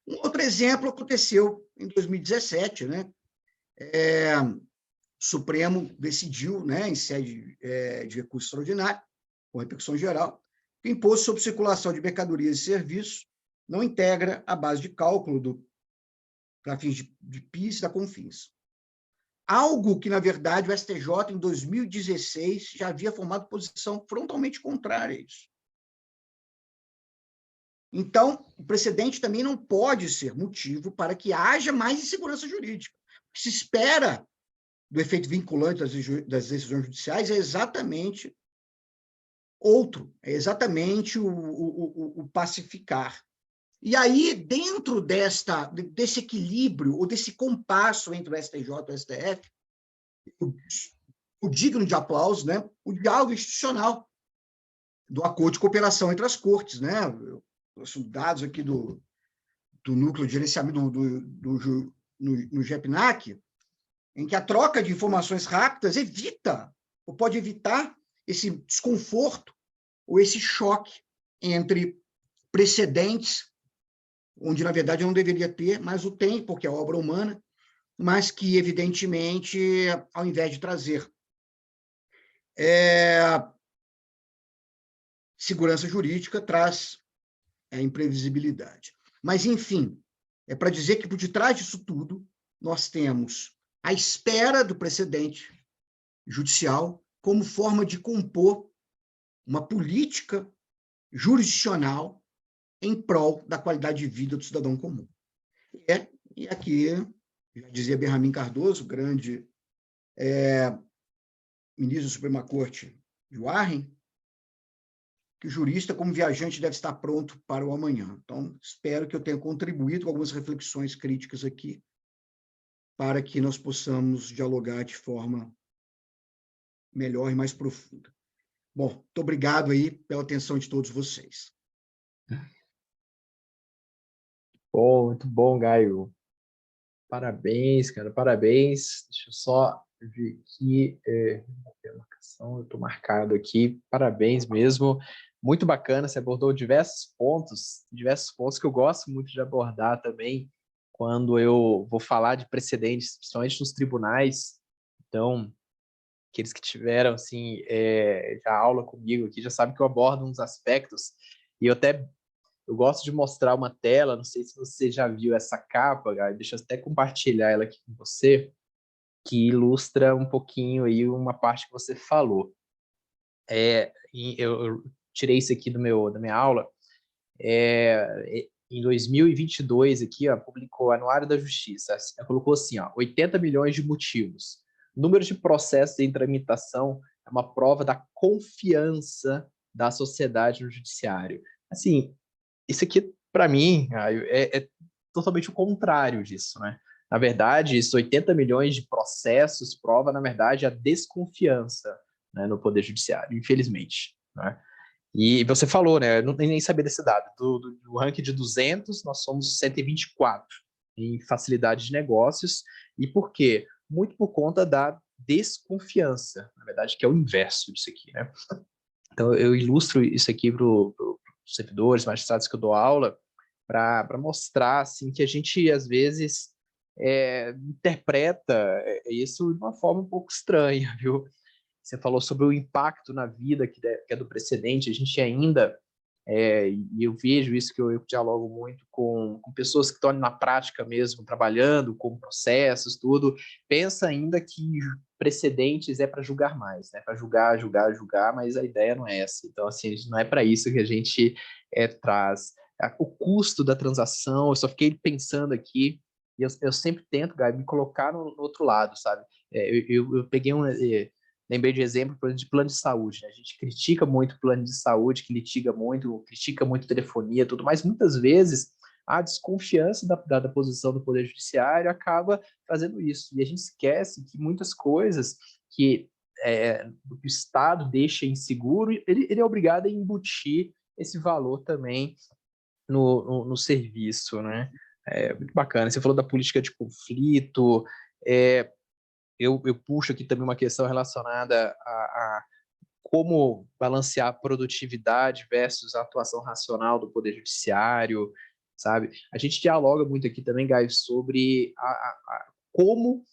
Um outro exemplo aconteceu em 2017, né? O Supremo decidiu, né, em sede de recurso extraordinário, com repercussão geral, que o imposto sobre circulação de mercadorias e serviços não integra a base de cálculo para fins de PIS da CONFINS. Algo que, na verdade, o STJ, em 2016, já havia formado posição frontalmente contrária a isso. Então, o precedente também não pode ser motivo para que haja mais insegurança jurídica. O que se espera do efeito vinculante das decisões judiciais é exatamente outro, é exatamente o pacificar. E aí, dentro desse equilíbrio, ou desse compasso entre o STJ e o STF, o digno de aplauso, né, o diálogo institucional do acordo de cooperação entre as cortes, né? Os dados aqui do núcleo de gerenciamento no GEPNAC, em que a troca de informações rápidas evita, ou pode evitar, esse desconforto ou esse choque entre precedentes, onde, na verdade, não deveria ter, mas o tem, porque é obra humana, mas que, evidentemente, ao invés de trazer segurança jurídica, traz imprevisibilidade. Mas, enfim, é para dizer que, por detrás disso tudo, nós temos a espera do precedente judicial como forma de compor uma política jurisdicional em prol da qualidade de vida do cidadão comum. E aqui, já dizia Benjamin Cardoso, grande ministro da Suprema Corte de Warren, que o jurista, como viajante, deve estar pronto para o amanhã. Então, espero que eu tenha contribuído com algumas reflexões críticas aqui, para que nós possamos dialogar de forma melhor e mais profunda. Bom, muito obrigado aí pela atenção de todos vocês. Bom, muito bom, Gaio. Parabéns, cara, parabéns. Deixa eu só ver aqui, a marcação, eu estou marcado aqui, parabéns mesmo. Muito bacana, você abordou diversos pontos que eu gosto muito de abordar também, quando eu vou falar de precedentes, principalmente nos tribunais. Então, aqueles que tiveram, assim, já aula comigo aqui, já sabem que eu abordo uns aspectos, e eu gosto de mostrar uma tela, não sei se você já viu essa capa, Gabi, deixa eu até compartilhar ela aqui com você, que ilustra um pouquinho aí uma parte que você falou. Eu tirei isso aqui da minha aula, em 2022, aqui, ó, publicou o Anuário da Justiça, colocou assim, ó, 80 milhões de motivos. O número de processos em tramitação é uma prova da confiança da sociedade no judiciário. Assim, isso aqui, para mim, é totalmente o contrário disso, né? Na verdade, esses 80 milhões de processos prova, na verdade, a desconfiança, né, no Poder Judiciário, infelizmente, né? E você falou, né? Eu nem sabia desse dado. Do ranking de 200, nós somos 124 em facilidade de negócios. E por quê? Muito por conta da desconfiança, na verdade, que é o inverso disso aqui, né? Então, eu ilustro isso aqui para os servidores, magistrados que eu dou aula, para mostrar assim, que a gente, às vezes, interpreta isso de uma forma um pouco estranha, viu? Você falou sobre o impacto na vida que é do precedente, a gente ainda, e eu vejo isso, que eu dialogo muito com pessoas que estão na prática mesmo, trabalhando com processos, tudo, pensa ainda que precedentes é para julgar mais, né? Para julgar, julgar, julgar, mas a ideia não é essa. Então, assim, não é para isso que a gente traz. O custo da transação, eu só fiquei pensando aqui, e eu sempre tento, Gabi, me colocar no outro lado, sabe? Eu peguei lembrei de exemplo de plano de saúde, né? A gente critica muito o plano de saúde, critica muito telefonia, tudo, mas muitas vezes a desconfiança da posição do Poder Judiciário acaba fazendo isso. E a gente esquece que muitas coisas que o Estado deixa inseguro, ele é obrigado a embutir esse valor também no serviço, né? Muito bacana. Você falou da política de conflito, eu puxo aqui também uma questão relacionada a como balancear a produtividade versus a atuação racional do Poder Judiciário, sabe? A gente dialoga muito aqui também, Gaio, sobre como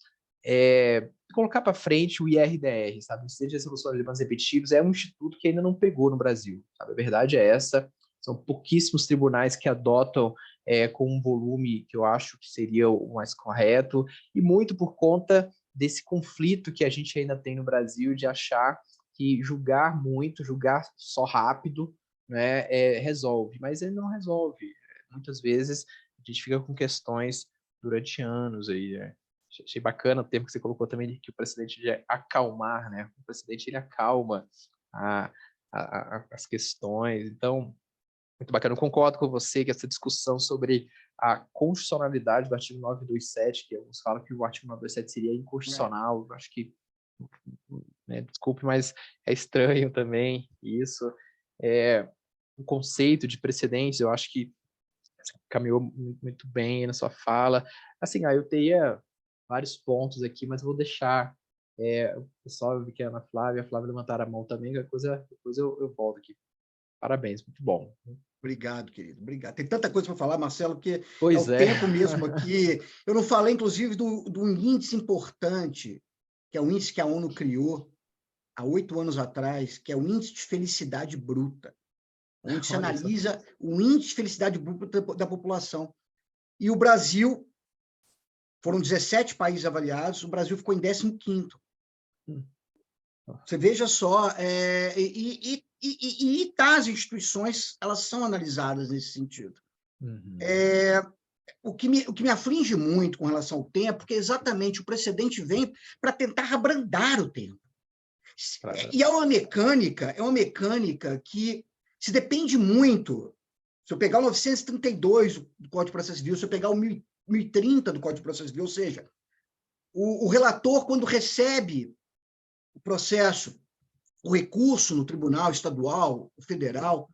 colocar para frente o IRDR, sabe? O Instituto de Resolução de Demandas Repetitivas é um instituto que ainda não pegou no Brasil, sabe? A verdade é essa, são pouquíssimos tribunais que adotam com um volume que eu acho que seria o mais correto, e muito por conta desse conflito que a gente ainda tem no Brasil de achar que julgar muito, julgar só rápido, né, resolve, mas ele não resolve. Muitas vezes a gente fica com questões durante anos aí, né? Achei bacana o termo que você colocou também, que o precedente de acalmar, né? O precedente, ele acalma as questões. Então, muito bacana. Eu concordo com você que essa discussão sobre a constitucionalidade do artigo 927, que alguns falam que o artigo 927 seria inconstitucional, eu acho que, né, desculpe, mas é estranho também isso. O conceito de precedentes, eu acho que você caminhou muito bem na sua fala. Assim, eu teria vários pontos aqui, mas eu vou deixar o pessoal, eu vi que a Flávia levantaram a mão também, depois eu volto aqui. Parabéns, muito bom. Obrigado, querido. Obrigado. Tem tanta coisa para falar, Marcelo, que Pois o tempo mesmo aqui. Eu não falei, inclusive, do índice importante, que é o índice que a ONU criou há 8 anos atrás, que é o índice de felicidade bruta, onde se analisa o índice de felicidade bruta da população. E o Brasil, foram 17 países avaliados, o Brasil ficou em 15º. Você veja só, as instituições, elas são analisadas nesse sentido. Uhum. O que me aflige muito com relação ao tempo, porque exatamente o precedente vem para tentar abrandar o tempo. E é uma mecânica que se depende muito. Se eu pegar o 932 do Código de Processo Civil, se eu pegar o 1030 do Código de Processo Civil, ou seja, o relator, quando recebe o processo, o recurso no tribunal estadual, federal,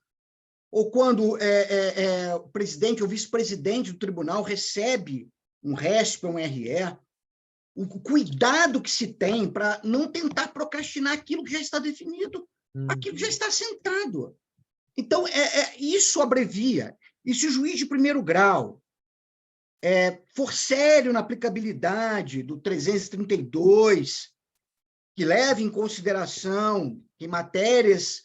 ou quando o presidente ou vice-presidente do tribunal recebe um RESP ou um RE, o cuidado que se tem para não tentar procrastinar aquilo que já está definido, aquilo que já está sentado. Então, isso abrevia. E se o juiz de primeiro grau for sério na aplicabilidade do 332, que leve em consideração que matérias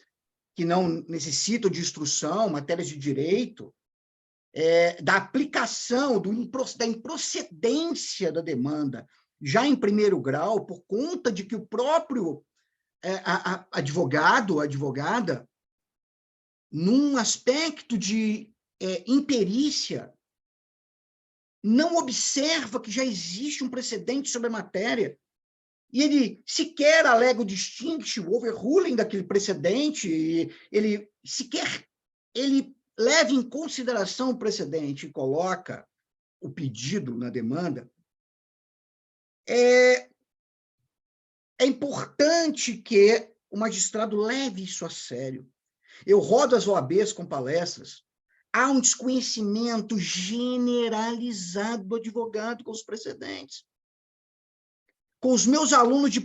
que não necessitam de instrução, matérias de direito, da aplicação, da improcedência da demanda, já em primeiro grau, por conta de que o próprio advogado ou advogada, num aspecto de imperícia, não observa que já existe um precedente sobre a matéria, e ele sequer alega o distinct, o overruling daquele precedente, ele leva em consideração o precedente e coloca o pedido na demanda. É importante que o magistrado leve isso a sério. Eu rodo as OABs com palestras, há um desconhecimento generalizado do advogado com os precedentes. Com os meus alunos de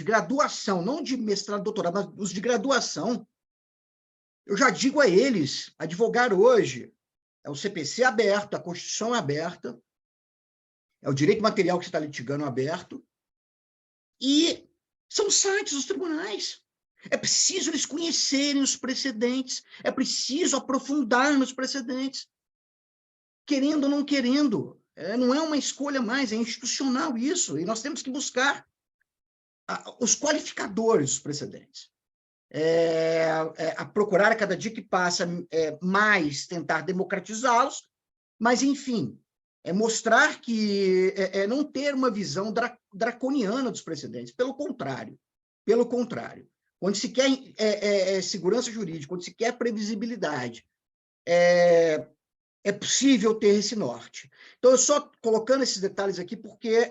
graduação, não de mestrado, doutorado, mas os de graduação, eu já digo a eles, advogar hoje é o CPC aberto, a Constituição aberta, é o direito material que você está litigando aberto, e são sites dos tribunais. É preciso eles conhecerem os precedentes, é preciso aprofundar nos precedentes, querendo ou não querendo. Não é uma escolha mais, é institucional isso, e nós temos que buscar os qualificadores dos precedentes. A procurar, a cada dia que passa, mais tentar democratizá-los, mas, enfim, mostrar que não ter uma visão draconiana dos precedentes, pelo contrário. Quando se quer segurança jurídica, quando se quer previsibilidade, é possível ter esse norte. Então, eu só colocando esses detalhes aqui porque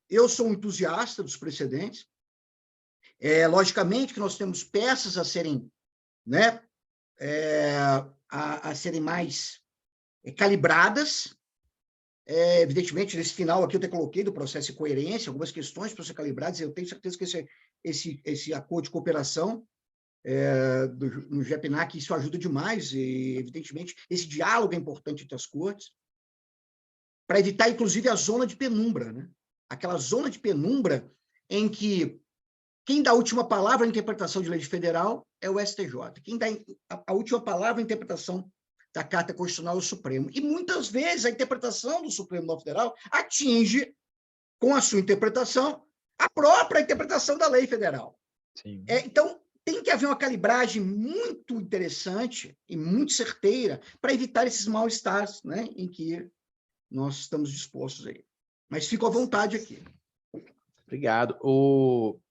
eu sou um entusiasta dos precedentes. Logicamente que nós temos peças a serem, né, a serem mais calibradas. Evidentemente, nesse final aqui eu até coloquei do processo de coerência, algumas questões para ser calibradas, eu tenho certeza que esse acordo de cooperação no GEPNAC, isso ajuda demais, e, evidentemente, esse diálogo é importante entre as cortes, para evitar, inclusive, a zona de penumbra, né? Aquela zona de penumbra em que quem dá a última palavra na interpretação de lei federal é o STJ. Quem dá a última palavra na interpretação da Carta Constitucional é o Supremo. E, muitas vezes, a interpretação do Supremo Tribunal Federal atinge, com a sua interpretação, a própria interpretação da lei federal. Sim. Então, tem que haver uma calibragem muito interessante e muito certeira para evitar esses mal-estares, né, em que nós estamos dispostos aí. Mas fico à vontade aqui. Obrigado.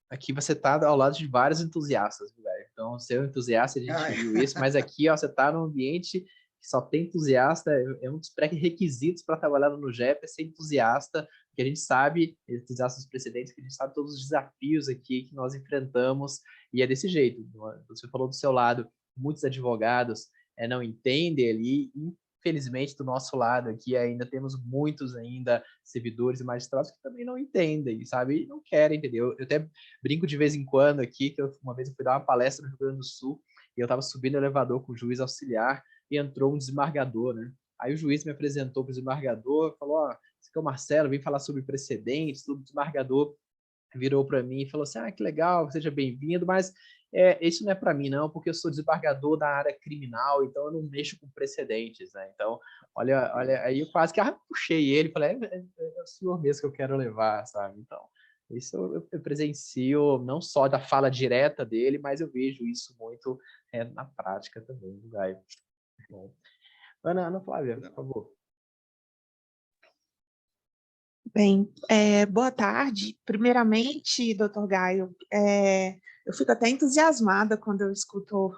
Aqui você está ao lado de vários entusiastas, velho. Então, você é um entusiasta, a gente viu isso, mas aqui ó, você está num ambiente que só tem entusiasta, é um dos pré-requisitos para trabalhar no GEP, é ser entusiasta, que a gente sabe, entusiasta dos precedentes, que a gente sabe todos os desafios aqui que nós enfrentamos, e é desse jeito. Você falou do seu lado, muitos advogados não entendem ali, infelizmente, do nosso lado aqui, ainda temos muitos ainda servidores e magistrados que também não entendem, sabe? E não querem entender. Eu até brinco de vez em quando aqui, que uma vez eu fui dar uma palestra no Rio Grande do Sul, e eu estava subindo o elevador com o juiz auxiliar, e entrou um desembargador, né? Aí o juiz me apresentou para o desembargador, falou, ó, esse aqui é o Marcelo, vem falar sobre precedentes, tudo. O desembargador virou para mim e falou assim, que legal, seja bem-vindo, mas isso não é para mim não, porque eu sou desembargador da área criminal, então eu não mexo com precedentes, né? Então, olha, aí eu quase que puxei ele, falei, é o senhor mesmo que eu quero levar, sabe? Então, isso eu presencio não só da fala direta dele, mas eu vejo isso muito na prática também, Gaio. Bom. Ana Flávia, por favor. Bem, boa tarde. Primeiramente, doutor Gaio, eu fico até entusiasmada quando eu escuto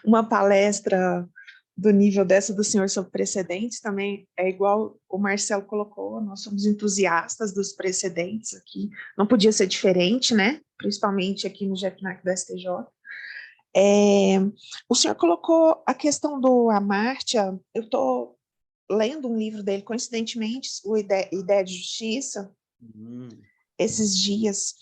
uma palestra do nível dessa do senhor sobre precedentes. Também é igual o Marcelo colocou, nós somos entusiastas dos precedentes aqui, não podia ser diferente, né? Principalmente aqui no GEPNAC da STJ. O senhor colocou a questão do Amartya, eu estou lendo um livro dele, coincidentemente, o Ideia de Justiça, esses dias.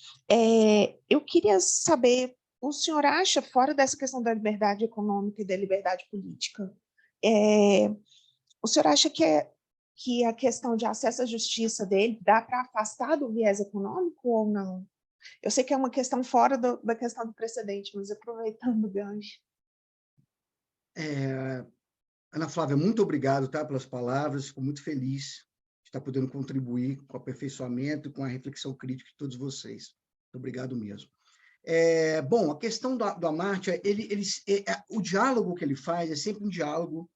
Eu queria saber, o senhor acha, fora dessa questão da liberdade econômica e da liberdade política, o senhor acha que a questão de acesso à justiça dele dá para afastar do viés econômico ou não? Eu sei que é uma questão fora da questão do precedente, mas aproveitando o gancho. Ana Flávia, muito obrigado, tá, pelas palavras, fico muito feliz de estar podendo contribuir com o aperfeiçoamento e com a reflexão crítica de todos vocês. Muito obrigado mesmo. Bom, a questão do Amartya, o diálogo que ele faz é sempre um diálogo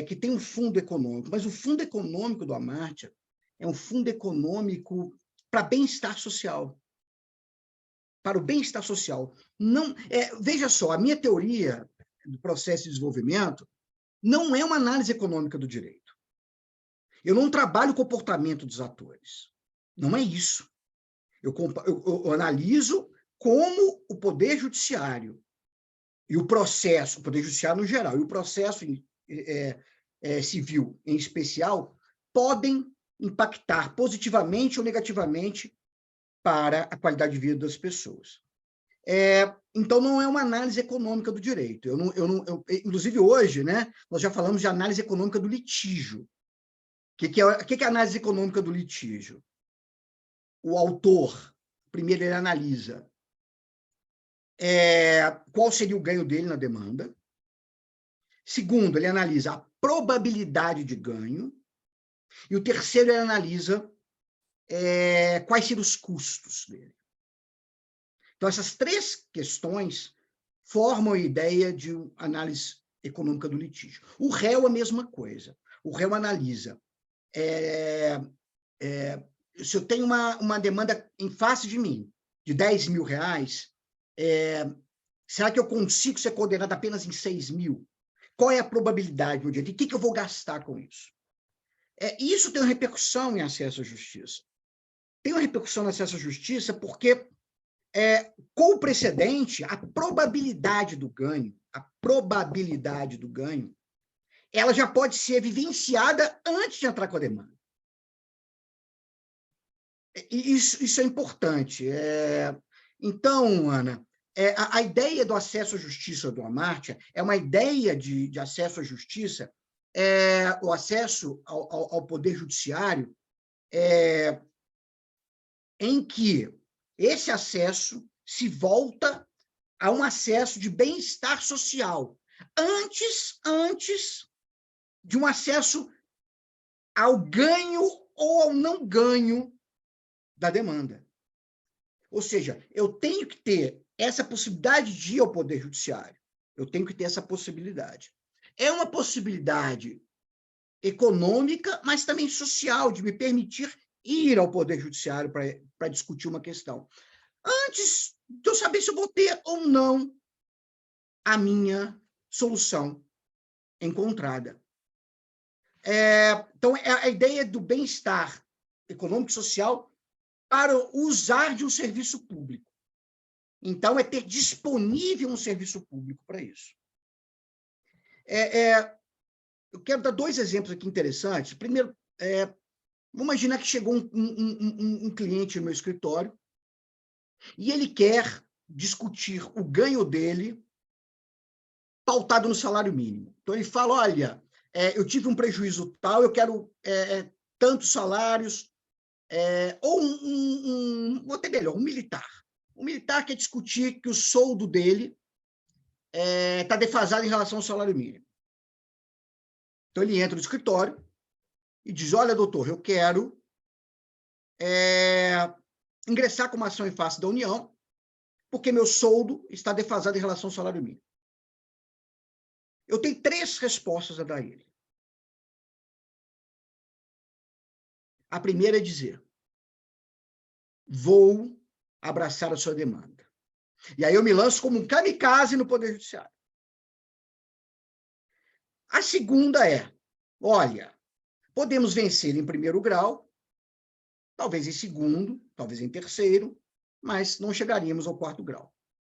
que tem um fundo econômico, mas o fundo econômico do Amartya é um fundo econômico para bem-estar social. Para o bem-estar social. Não, veja só, a minha teoria do processo de desenvolvimento não é uma análise econômica do direito. Eu não trabalho o comportamento dos atores. Não é isso. Eu analiso como o Poder Judiciário e o processo, o Poder Judiciário no geral, e o processo civil em especial, podem impactar positivamente ou negativamente para a qualidade de vida das pessoas. Então, não é uma análise econômica do direito. Inclusive, hoje, né, nós já falamos de análise econômica do litígio. O que é a análise econômica do litígio? O autor, primeiro, ele analisa qual seria o ganho dele na demanda. Segundo, ele analisa a probabilidade de ganho. E o terceiro, ele analisa quais seriam os custos dele. Então, essas três questões formam a ideia de análise econômica do litígio. O réu, a mesma coisa. O réu analisa se eu tenho uma demanda em face de mim de R$10.000, será que eu consigo ser condenado apenas em 6.000? Qual é a probabilidade do direito? E o que eu vou gastar com isso? Isso tem uma repercussão em acesso à justiça. Tem uma repercussão no acesso à justiça porque, com o precedente, a probabilidade do ganho, ela já pode ser vivenciada antes de entrar com a demanda. Isso é importante. Então, Ana, a ideia do acesso à justiça do Amartya é uma ideia de acesso à justiça, o acesso ao poder judiciário, em que esse acesso se volta a um acesso de bem-estar social, antes de um acesso ao ganho ou ao não ganho da demanda. Ou seja, eu tenho que ter essa possibilidade de ir ao Poder Judiciário. Eu tenho que ter essa possibilidade. É uma possibilidade econômica, mas também social, de me permitir ir ao Poder Judiciário para discutir uma questão. Antes de eu saber se eu vou ter ou não a minha solução encontrada. Então, a ideia do bem-estar econômico e social para usar de um serviço público. Então, é ter disponível um serviço público para isso. Eu quero dar 2 exemplos aqui interessantes. Primeiro, vamos imaginar que chegou um cliente no meu escritório e ele quer discutir o ganho dele pautado no salário mínimo. Então, ele fala, olha, eu tive um prejuízo tal, eu quero tantos salários, ou vou ter melhor, um militar. O militar quer discutir que o soldo dele está defasado em relação ao salário mínimo. Então, ele entra no escritório e diz, olha, doutor, eu quero ingressar com uma ação em face da União, porque meu soldo está defasado em relação ao salário mínimo. Eu tenho 3 respostas a dar a ele. A primeira é dizer, vou abraçar a sua demanda. E aí eu me lanço como um kamikaze no Poder Judiciário. A segunda é, olha, podemos vencer em primeiro grau, talvez em segundo, talvez em terceiro, mas não chegaríamos ao 4º grau.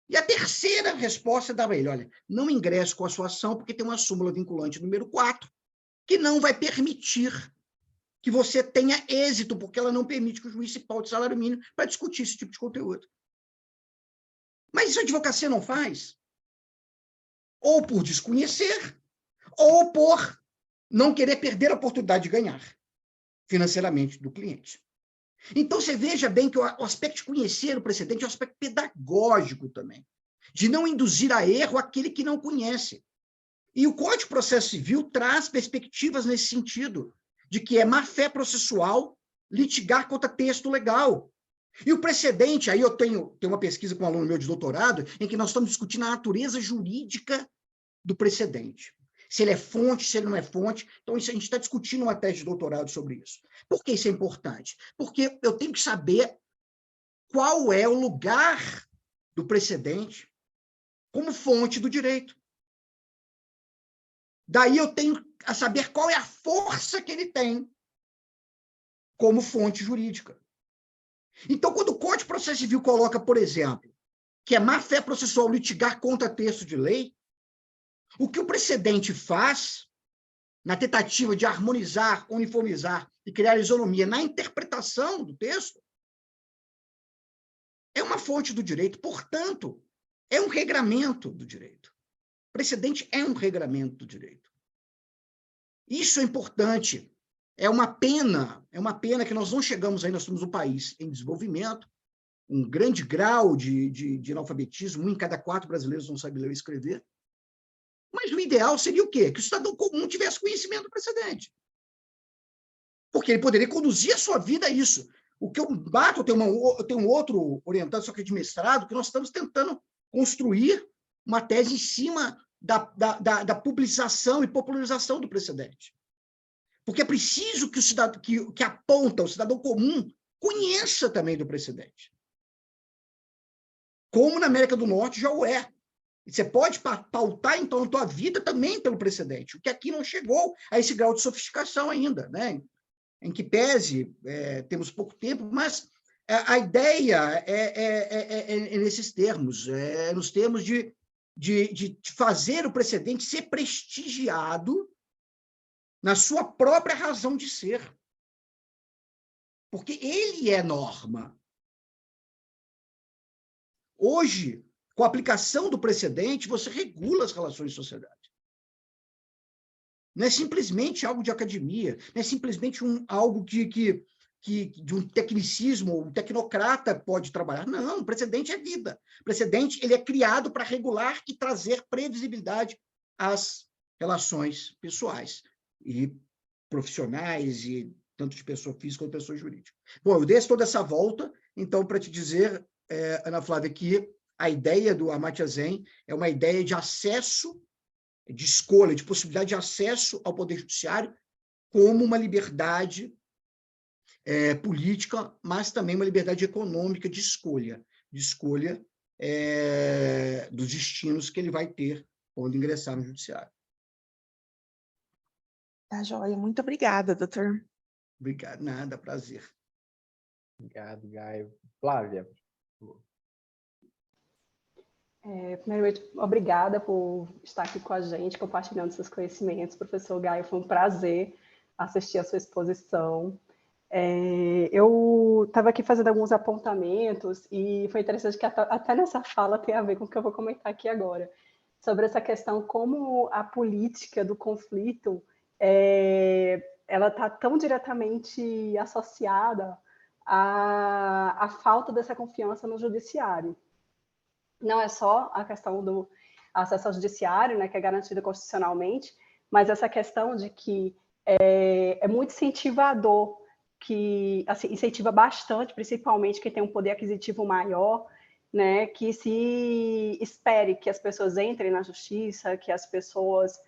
E a terceira resposta é dar a ele, olha, não ingresse com a sua ação porque tem uma súmula vinculante número 4, que não vai permitir que você tenha êxito, porque ela não permite que o juiz se paute salário mínimo para discutir esse tipo de conteúdo. Mas isso a advocacia não faz. Ou por desconhecer, ou por não querer perder a oportunidade de ganhar financeiramente do cliente. Então, você veja bem que o aspecto de conhecer o precedente é um aspecto pedagógico também, de não induzir a erro aquele que não conhece. E o Código de Processo Civil traz perspectivas nesse sentido, de que é má-fé processual litigar contra texto legal. E o precedente, aí eu tenho uma pesquisa com um aluno meu de doutorado, em que nós estamos discutindo a natureza jurídica do precedente. Se ele é fonte, se ele não é fonte. Então, isso, a gente está discutindo uma tese de doutorado sobre isso. Por que isso é importante? Porque eu tenho que saber qual é o lugar do precedente como fonte do direito. Daí eu tenho a saber qual é a força que ele tem como fonte jurídica. Então, quando o Código de Processo Civil coloca, por exemplo, que é má-fé processual litigar contra texto de lei, o que o precedente faz na tentativa de harmonizar, uniformizar e criar isonomia na interpretação do texto, é uma fonte do direito, portanto, é um regramento do direito. O precedente é um regramento do direito. Isso é importante. É uma pena que nós não chegamos aí, nós somos um país em desenvolvimento, um grande grau de analfabetismo, 1 em cada 4 brasileiros não sabe ler e escrever. Mas o ideal seria o quê? Que o cidadão comum tivesse conhecimento do precedente. Porque ele poderia conduzir a sua vida a isso. O que eu bato, eu tenho um outro orientado, só que de mestrado, que nós estamos tentando construir uma tese em cima da publicização e popularização do precedente. Porque é preciso que o cidadão que aponta, o cidadão comum, conheça também do precedente. Como na América do Norte já o é. E você pode pautar, então, a tua vida também pelo precedente, o que aqui não chegou a esse grau de sofisticação ainda, né? Em que pese, temos pouco tempo, mas a ideia é nesses termos, nos termos de fazer o precedente ser prestigiado na sua própria razão de ser. Porque ele é norma. Hoje, com a aplicação do precedente, você regula as relações de sociedade. Não é simplesmente algo de academia, não é simplesmente algo de um tecnicismo, um tecnocrata pode trabalhar. Não, o precedente é vida. O precedente ele é criado para regular e trazer previsibilidade às relações pessoais e profissionais, e tanto de pessoa física quanto de pessoa jurídica. Bom, eu dei toda essa volta, então, para te dizer, Ana Flávia, que a ideia do Amartya Sen é uma ideia de acesso, de escolha, de possibilidade de acesso ao Poder Judiciário como uma liberdade política, mas também uma liberdade econômica de escolha dos destinos que ele vai ter quando ingressar no Judiciário. Tá, joia. Muito obrigada, doutor. Obrigado, nada, prazer. Obrigado, Gaio. Flávia. Primeiramente, obrigada por estar aqui com a gente, compartilhando seus conhecimentos. Professor Gaio, foi um prazer assistir a sua exposição. Eu estava aqui fazendo alguns apontamentos e foi interessante que até nessa fala tem a ver com o que eu vou comentar aqui agora, sobre essa questão como a política do conflito ela está tão diretamente associada à falta dessa confiança no judiciário. Não é só a questão do acesso ao judiciário, né, que é garantida constitucionalmente, mas essa questão de que é muito incentivador, que assim, incentiva bastante, principalmente quem tem um poder aquisitivo maior, né, que se espere que as pessoas entrem na justiça, que as pessoas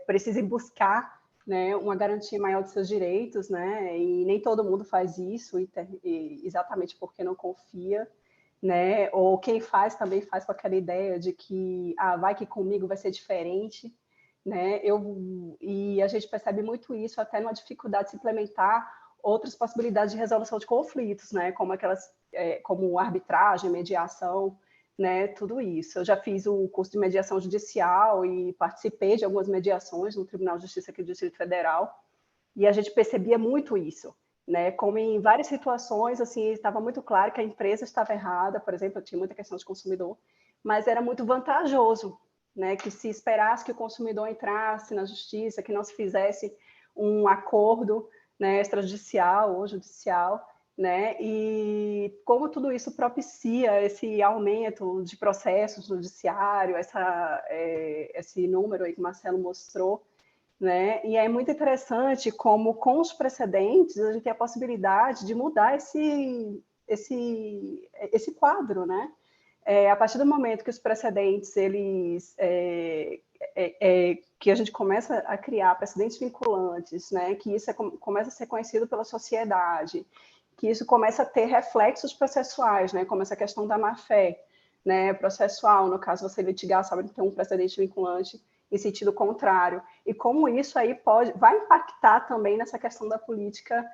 precisem buscar, né, uma garantia maior de seus direitos, né, e nem todo mundo faz isso, exatamente porque não confia, né, ou quem faz também faz com aquela ideia de que vai que comigo vai ser diferente, né, e a gente percebe muito isso até numa dificuldade de se implementar outras possibilidades de resolução de conflitos, né, como arbitragem, mediação, né, tudo isso. Eu já fiz o curso de mediação judicial e participei de algumas mediações no Tribunal de Justiça aqui do Distrito Federal, e a gente percebia muito isso, né, como em várias situações, assim, estava muito claro que a empresa estava errada, por exemplo, tinha muita questão de consumidor, mas era muito vantajoso, né, que se esperasse que o consumidor entrasse na justiça, que não se fizesse um acordo, né, extrajudicial ou judicial, né, e como tudo isso propicia esse aumento de processos no judiciário, esse número aí que o Marcelo mostrou, né, e é muito interessante como com os precedentes a gente tem a possibilidade de mudar esse quadro, né, a partir do momento que os precedentes, eles, que a gente começa a criar precedentes vinculantes, né, que isso começa a ser conhecido pela sociedade, que isso começa a ter reflexos processuais, né, como essa questão da má-fé, né, processual, no caso você litigar, sabe, ter um precedente vinculante em sentido contrário, e como isso aí vai impactar também nessa questão da política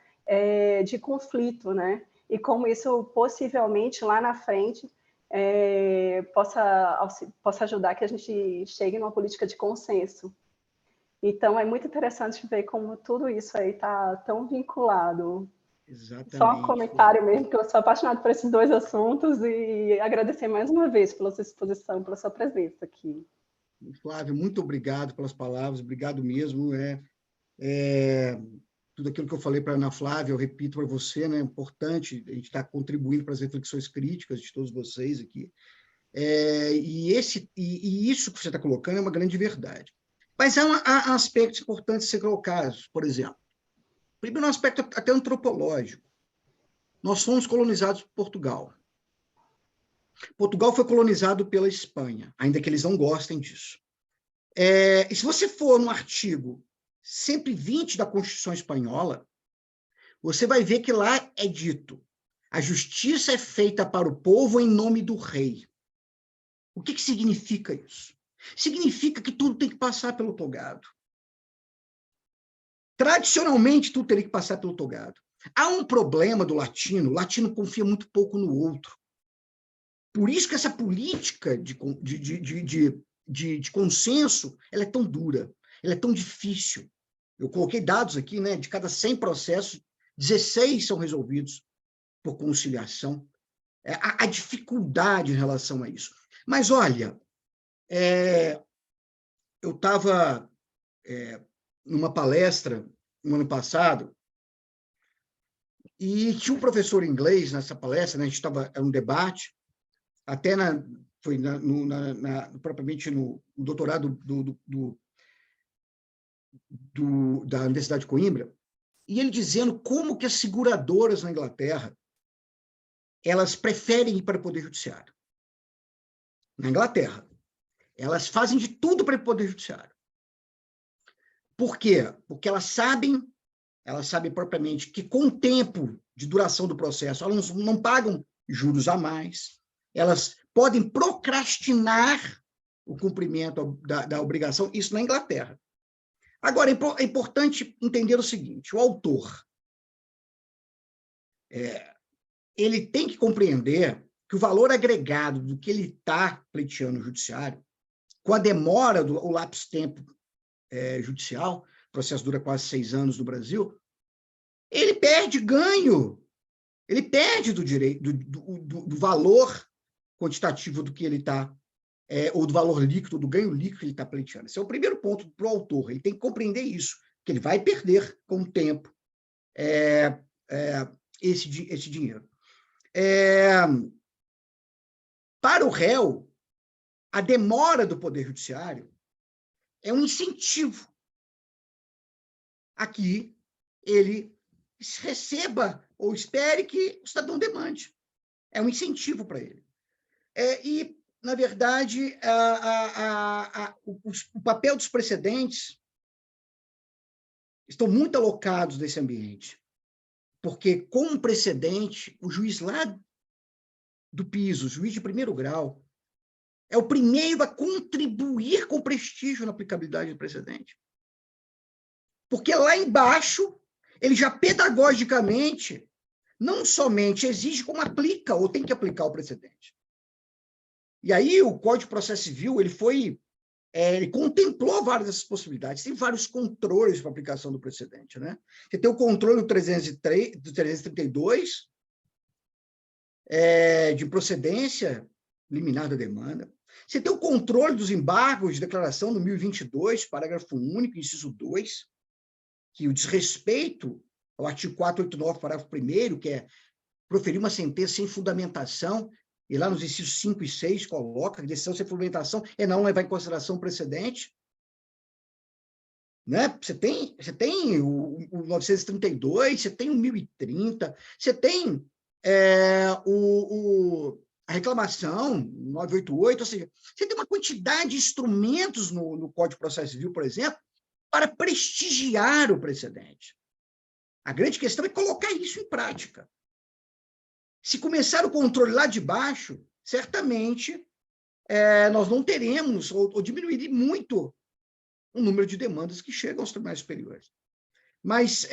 de conflito, né, e como isso possivelmente lá na frente possa ajudar que a gente chegue numa política de consenso. Então, é muito interessante ver como tudo isso aí está tão vinculado. Exatamente. Só um comentário mesmo, que eu sou apaixonada por esses dois assuntos e agradecer mais uma vez pela sua exposição, pela sua presença aqui. Flávia, muito obrigado pelas palavras, obrigado mesmo. Tudo aquilo que eu falei para a Ana Flávia, eu repito para você, né? É importante a gente estar contribuindo para as reflexões críticas de todos vocês aqui. E isso que você está colocando é uma grande verdade. Mas há aspectos importantes de ser colocados, por exemplo. Primeiro, um aspecto até antropológico. Nós fomos colonizados por Portugal. Portugal foi colonizado pela Espanha, ainda que eles não gostem disso. E se você for no artigo 120 da Constituição Espanhola, você vai ver que lá é dito: a justiça é feita para o povo em nome do rei. O que significa isso? Significa que tudo tem que passar pelo togado. Tradicionalmente, tudo teria que passar pelo togado. Há um problema do latino: o latino confia muito pouco no outro. Por isso que essa política de consenso ela é tão dura, ela é tão difícil. Eu coloquei dados aqui, né? De cada 100 processos, 16 são resolvidos por conciliação. A dificuldade em relação a isso. Mas, olha, eu estava numa palestra no ano passado e tinha um professor inglês nessa palestra, né? A gente estava em um debate, até foi propriamente no doutorado da Universidade de Coimbra, e ele dizendo como que as seguradoras na Inglaterra elas preferem ir para o Poder Judiciário. Na Inglaterra, elas fazem de tudo para o Poder Judiciário. Por quê? Porque elas sabem propriamente que com o tempo de duração do processo, elas não pagam juros a mais, elas podem procrastinar o cumprimento da obrigação, isso na Inglaterra. Agora, é importante entender o seguinte: o autor ele tem que compreender que o valor agregado do que ele está pleiteando no judiciário, com a demora o lapso tempo judicial, o processo dura quase 6 anos no Brasil, ele perde ganho, ele perde do direito, do valor quantitativo do que ele está, ou do valor líquido, do ganho líquido que ele está pleiteando. Esse é o primeiro ponto para o autor, ele tem que compreender isso, que ele vai perder com o tempo esse dinheiro. Para o réu, a demora do Poder Judiciário é um incentivo a que ele receba ou espere que o cidadão demande. É um incentivo para ele. E, na verdade, o papel dos precedentes estão muito alocados nesse ambiente, porque, com um precedente, o juiz lá do piso, o juiz de primeiro grau, é o primeiro a contribuir com prestígio na aplicabilidade do precedente. Porque lá embaixo, ele já pedagogicamente, não somente exige, como aplica, ou tem que aplicar o precedente. E aí o Código de Processo Civil, ele contemplou várias dessas possibilidades, tem vários controles para a aplicação do precedente, né? Você tem o controle do 332, de procedência liminar da demanda. Você tem o controle dos embargos de declaração no 1022, parágrafo único, inciso 2, que o desrespeito ao artigo 489, parágrafo 1º, que é proferir uma sentença sem fundamentação, e lá nos incisos 5 e 6 coloca que decisão sem fundamentação não levar em consideração o precedente. Né? Você tem o 932, você tem o 1030, você tem a reclamação, 988, ou seja, você tem uma quantidade de instrumentos no Código de Processo Civil, por exemplo, para prestigiar o precedente. A grande questão é colocar isso em prática. Se começar o controle lá de baixo, certamente nós não teremos, ou diminuiria muito, o número de demandas que chegam aos tribunais superiores. Mas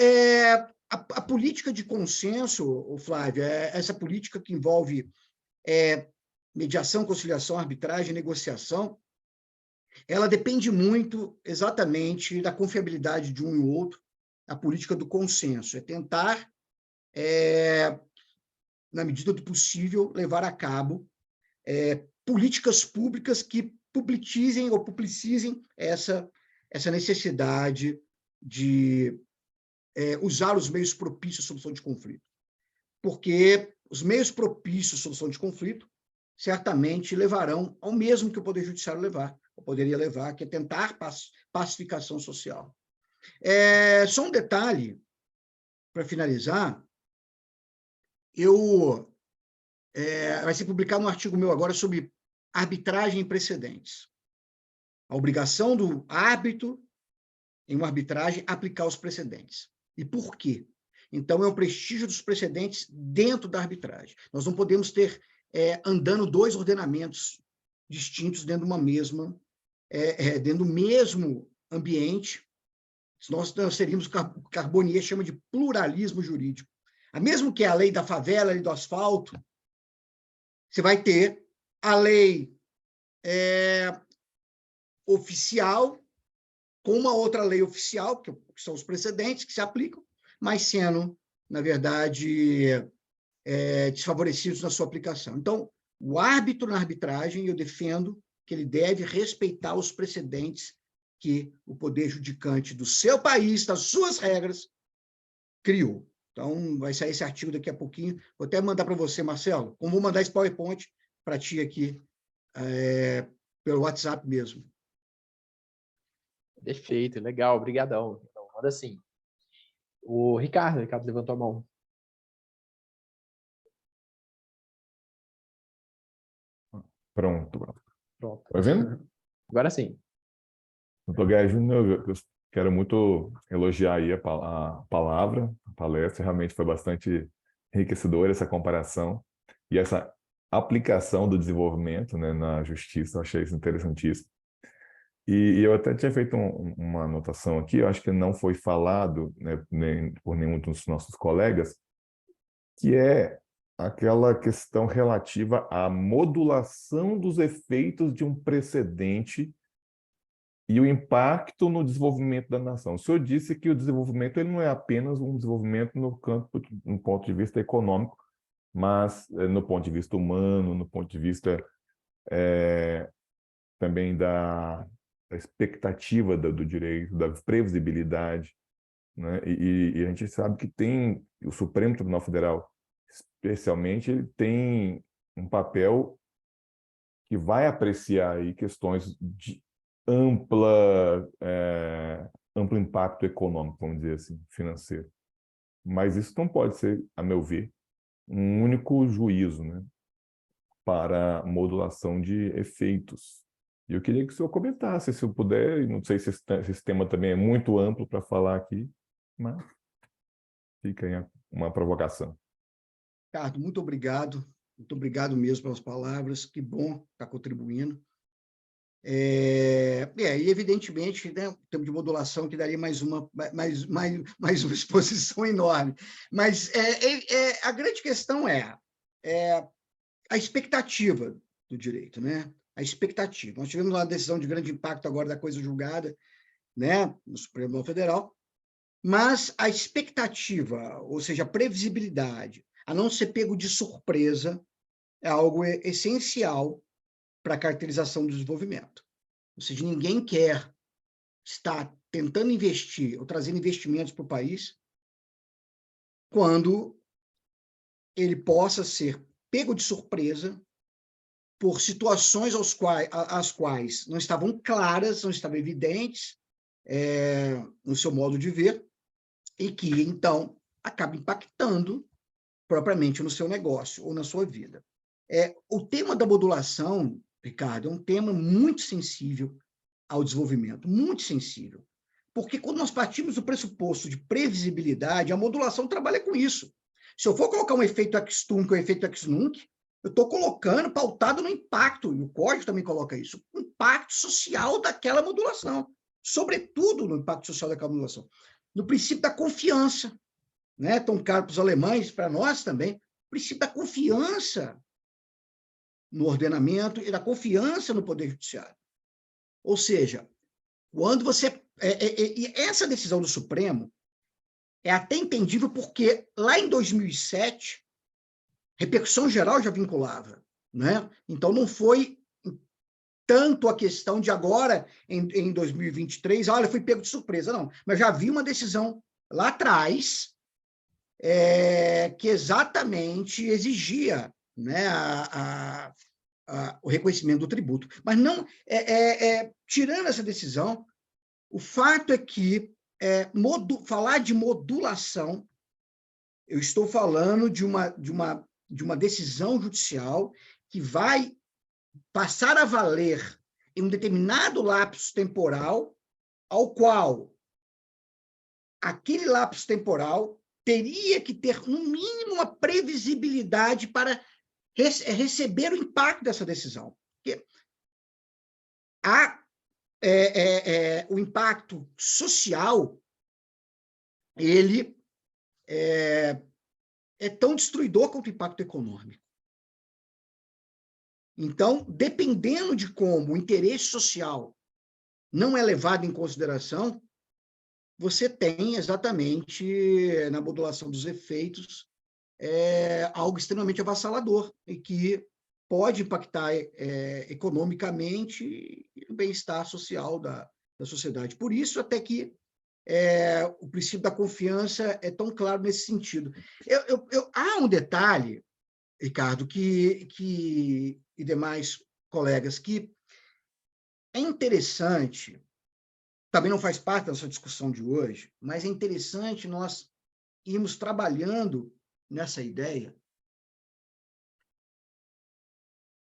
a política de consenso, Flávia, essa política que envolve mediação, conciliação, arbitragem, negociação, ela depende muito exatamente da confiabilidade de um e outro, a política do consenso. É tentar, na medida do possível, levar a cabo políticas públicas que publicizem ou publicizem essa necessidade de usar os meios propícios à solução de conflito. Porque os meios propícios à solução de conflito certamente levarão ao mesmo que o Poder Judiciário poderia levar, que é tentar pacificação social. Só um detalhe, para finalizar, vai ser publicado um artigo meu agora sobre arbitragem em precedentes. A obrigação do árbitro, em uma arbitragem, aplicar os precedentes. E por quê? Então, é o prestígio dos precedentes dentro da arbitragem. Nós não podemos ter andando dois ordenamentos distintos dentro de uma mesma, dentro do mesmo ambiente. Nós teríamos o que Carbonnier chama de pluralismo jurídico. Mesmo que a lei da favela, a lei do asfalto, você vai ter a lei oficial com uma outra lei oficial, que são os precedentes que se aplicam, mas sendo, na verdade, desfavorecidos na sua aplicação. Então, o árbitro na arbitragem, eu defendo que ele deve respeitar os precedentes que o poder judicante do seu país, das suas regras, criou. Então, vai sair esse artigo daqui a pouquinho. Vou até mandar para você, Marcelo. Como vou mandar esse PowerPoint para ti aqui, pelo WhatsApp mesmo. Perfeito, legal, obrigadão. Então, manda sim. O Ricardo levantou a mão. Pronto. Pronto. vendo? Agora sim. Doutor Gaia Júnior, eu quero muito elogiar aí a palavra, a palestra, realmente foi bastante enriquecedora essa comparação e essa aplicação do desenvolvimento, né, na justiça, eu achei isso interessantíssimo. E eu até tinha feito uma anotação aqui, eu acho que não foi falado, né, por nenhum dos nossos colegas, que é aquela questão relativa à modulação dos efeitos de um precedente e o impacto no desenvolvimento da nação. O senhor disse que o desenvolvimento ele não é apenas um desenvolvimento no ponto de vista econômico, mas no ponto de vista humano, no ponto de vista também da expectativa do direito, da previsibilidade, né? E a gente sabe que tem o Supremo Tribunal Federal, especialmente, ele tem um papel que vai apreciar aí questões de amplo impacto econômico, vamos dizer assim, financeiro. Mas isso não pode ser, a meu ver, um único juízo, né, para modulação de efeitos. E eu queria que o senhor comentasse, se eu puder, não sei se esse tema também é muito amplo para falar aqui, mas fica aí uma provocação. Ricardo, muito obrigado mesmo pelas palavras, que bom estar contribuindo. E evidentemente, né, o termo de modulação que daria mais uma exposição enorme. Mas a grande questão é a expectativa do direito, né? A expectativa. Nós tivemos uma decisão de grande impacto agora da coisa julgada, né, no Supremo Tribunal Federal, mas a expectativa, ou seja, a previsibilidade, a não ser pego de surpresa, é algo essencial para a caracterização do desenvolvimento. Ou seja, ninguém quer estar tentando investir ou trazendo investimentos para o país quando ele possa ser pego de surpresa por situações às quais não estavam claras, não estavam evidentes no seu modo de ver, e que, então, acaba impactando propriamente no seu negócio ou na sua vida. O tema da modulação, Ricardo, é um tema muito sensível ao desenvolvimento, muito sensível, porque quando nós partimos do pressuposto de previsibilidade, a modulação trabalha com isso. Se eu for colocar um efeito ex-tunc ou efeito ex-nunc, eu estou colocando, pautado no impacto, e o código também coloca isso, o impacto social daquela modulação, sobretudo no impacto social daquela modulação. No princípio da confiança, né? Tão caro para os alemães, para nós também, o princípio da confiança no ordenamento e da confiança no Poder Judiciário. Ou seja, quando você... E essa decisão do Supremo é até entendível porque, lá em 2007, repercussão geral já vinculava, né? Então, não foi tanto a questão de agora, em 2023, olha, fui pego de surpresa, não. Mas já havia uma decisão lá atrás que exatamente exigia, né, o reconhecimento do tributo. Mas não, tirando essa decisão, o fato é que falar de modulação, eu estou falando de uma decisão judicial que vai passar a valer em um determinado lapso temporal, ao qual aquele lapso temporal teria que ter, no mínimo, uma previsibilidade para receber o impacto dessa decisão. Porque o impacto social, ele é tão destruidor quanto o impacto econômico. Então, dependendo de como o interesse social não é levado em consideração, você tem exatamente, na modulação dos efeitos, algo extremamente avassalador e que pode impactar economicamente o bem-estar social da sociedade. Por isso, até que o princípio da confiança é tão claro nesse sentido. Há um detalhe, Ricardo, e demais colegas, que é interessante, também não faz parte da nossa discussão de hoje, mas é interessante nós irmos trabalhando nessa ideia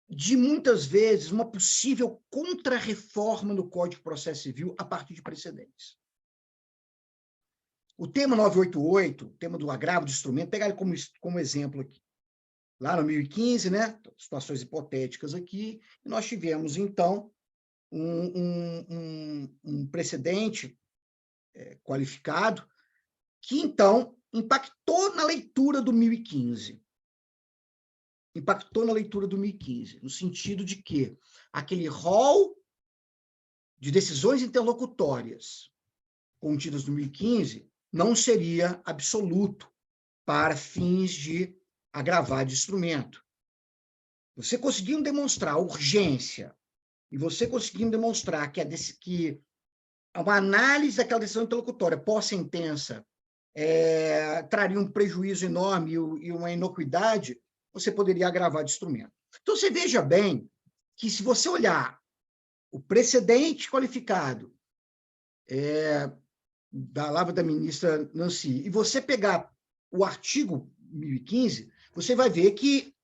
de, muitas vezes, uma possível contrarreforma no Código de Processo Civil a partir de precedentes. O tema 988, o tema do agravo de instrumento, pegar ele como exemplo aqui. Lá no 2015, né, situações hipotéticas aqui, e nós tivemos, então, um precedente qualificado que, então, impactou na leitura do 2015. Impactou na leitura do 2015, no sentido de que aquele rol de decisões interlocutórias contidas no 2015 não seria absoluto para fins de agravar de instrumento. Você conseguiu demonstrar urgência e você conseguiu demonstrar que uma análise daquela decisão interlocutória pós-sentença traria um prejuízo enorme e uma inocuidade, você poderia agravar de instrumento. Então, você veja bem que, se você olhar o precedente qualificado da palavra da ministra Nancy, e você pegar o artigo 1015, você vai ver que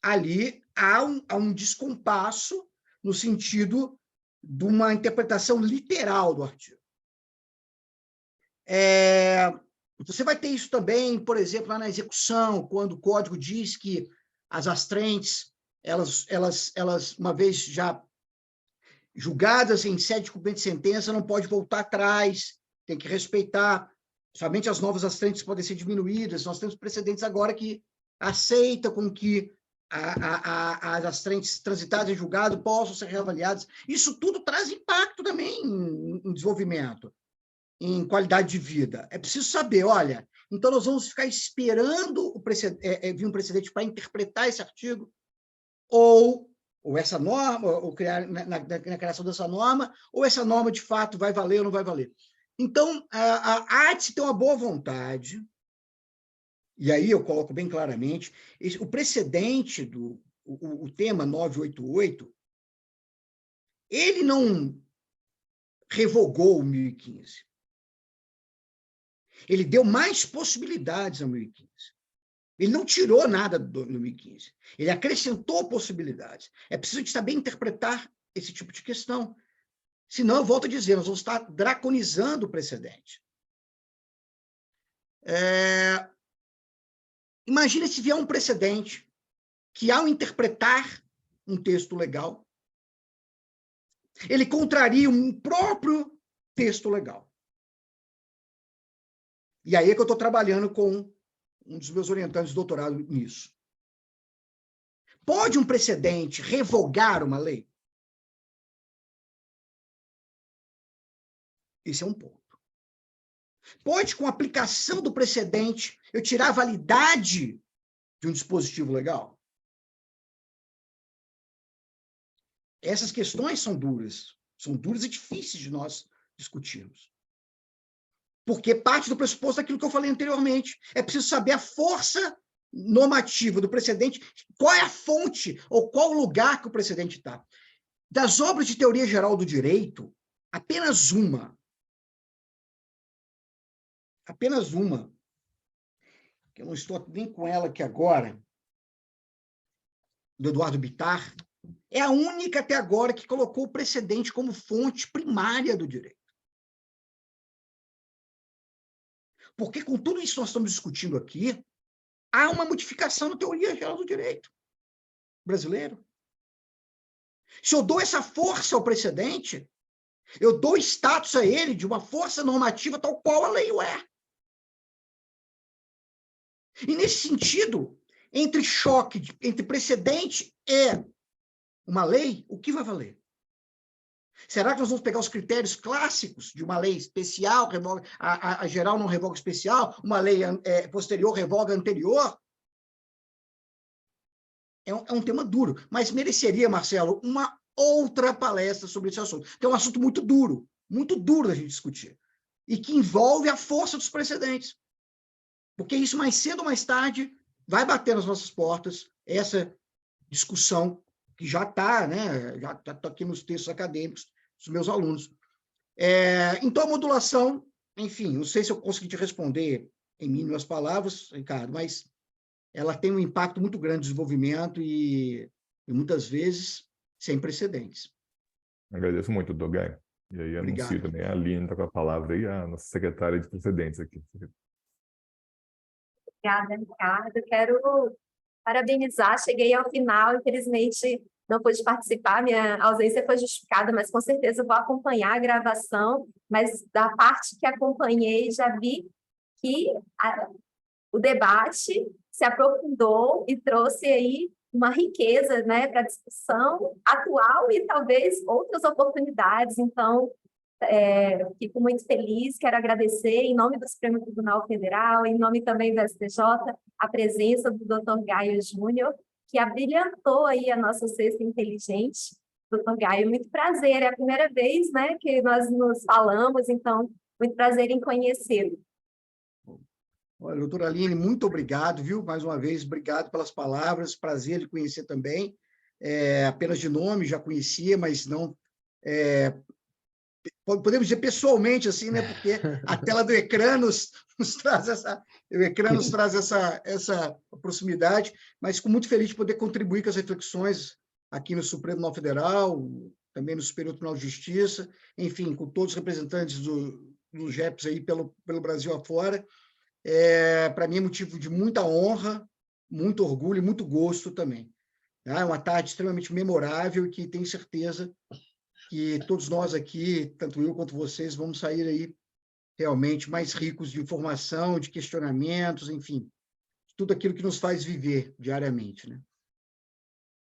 ali há um descompasso no sentido de uma interpretação literal do artigo. Você vai ter isso também, por exemplo, lá na execução, quando o código diz que as astrentes, elas uma vez já julgadas em sede de cumprimento de sentença, não pode voltar atrás, tem que respeitar, somente as novas astrentes podem ser diminuídas. Nós temos precedentes agora que aceitam com que as astrentes transitadas em julgado possam ser reavaliadas. Isso tudo traz impacto também em desenvolvimento, em qualidade de vida. É preciso saber, olha, então nós vamos ficar esperando vir um precedente para interpretar esse artigo, ou essa norma, ou criar na criação dessa norma, ou essa norma de fato vai valer ou não vai valer. Então, há de se ter uma boa vontade, e aí eu coloco bem claramente, o precedente o tema 988, ele não revogou o 1015. Ele deu mais possibilidades ao 1015. Ele não tirou nada do 1015. Ele acrescentou possibilidades. É preciso de saber interpretar esse tipo de questão. Senão, eu volto a dizer, nós vamos estar draconizando o precedente. Imagina se vier um precedente que, ao interpretar um texto legal, ele contraria um próprio texto legal. E aí é que eu estou trabalhando com um dos meus orientantes de doutorado nisso. Pode um precedente revogar uma lei? Esse é um ponto. Pode, com a aplicação do precedente, eu tirar a validade de um dispositivo legal? Essas questões são duras e difíceis de nós discutirmos. Porque parte do pressuposto daquilo que eu falei anteriormente. É preciso saber a força normativa do precedente, qual é a fonte ou qual o lugar que o precedente está. Das obras de teoria geral do direito, apenas uma, que eu não estou nem com ela aqui agora, do Eduardo Bittar, é a única até agora que colocou o precedente como fonte primária do direito. Porque com tudo isso que nós estamos discutindo aqui, há uma modificação na teoria geral do direito brasileiro. Se eu dou essa força ao precedente, eu dou status a ele de uma força normativa tal qual a lei o é. E, nesse sentido, entre choque entre precedente e uma lei, o que vai valer? Será que nós vamos pegar os critérios clássicos de uma lei especial, a geral não revoga especial, uma lei posterior revoga anterior? É um tema duro, mas mereceria, Marcelo, uma outra palestra sobre esse assunto. É um assunto muito duro da gente discutir, e que envolve a força dos precedentes. Porque isso, mais cedo ou mais tarde, vai bater nas nossas portas, essa discussão que já está, né, já está aqui nos textos acadêmicos dos meus alunos. Então, a modulação, enfim, não sei se eu consegui te responder em mínimas palavras, Ricardo, mas ela tem um impacto muito grande no desenvolvimento e muitas vezes sem precedentes. Agradeço muito, Dogai. E aí anuncio também a Aline, está com a palavra aí, a nossa secretária de precedentes aqui. Obrigada, Ricardo. Quero parabenizar, cheguei ao final, infelizmente não pude participar, minha ausência foi justificada, mas com certeza vou acompanhar a gravação, mas da parte que acompanhei já vi que o debate se aprofundou e trouxe aí uma riqueza, né, para a discussão atual e talvez outras oportunidades. Então, fico muito feliz, quero agradecer em nome do Supremo Tribunal Federal, em nome também do STJ, a presença do Dr. Gaio Júnior, que abrilhantou aí a nossa Sexta Inteligente. Dr. Gaio, muito prazer, é a primeira vez, né, que nós nos falamos, então, muito prazer em conhecê-lo. Olha, doutora Aline, muito obrigado, viu? Mais uma vez, obrigado pelas palavras, prazer de conhecer também. Apenas de nome, já conhecia, mas não... podemos dizer pessoalmente, assim, né? Porque a tela do ecrã nos traz essa proximidade, mas fico muito feliz de poder contribuir com as reflexões aqui no Supremo Tribunal Federal, também no Superior Tribunal de Justiça, enfim, com todos os representantes dos GEPs aí pelo Brasil afora. Para mim é motivo de muita honra, muito orgulho e muito gosto também. É uma tarde extremamente memorável e que tenho certeza que todos nós aqui, tanto eu quanto vocês, vamos sair aí realmente mais ricos de informação, de questionamentos, enfim, tudo aquilo que nos faz viver diariamente, né?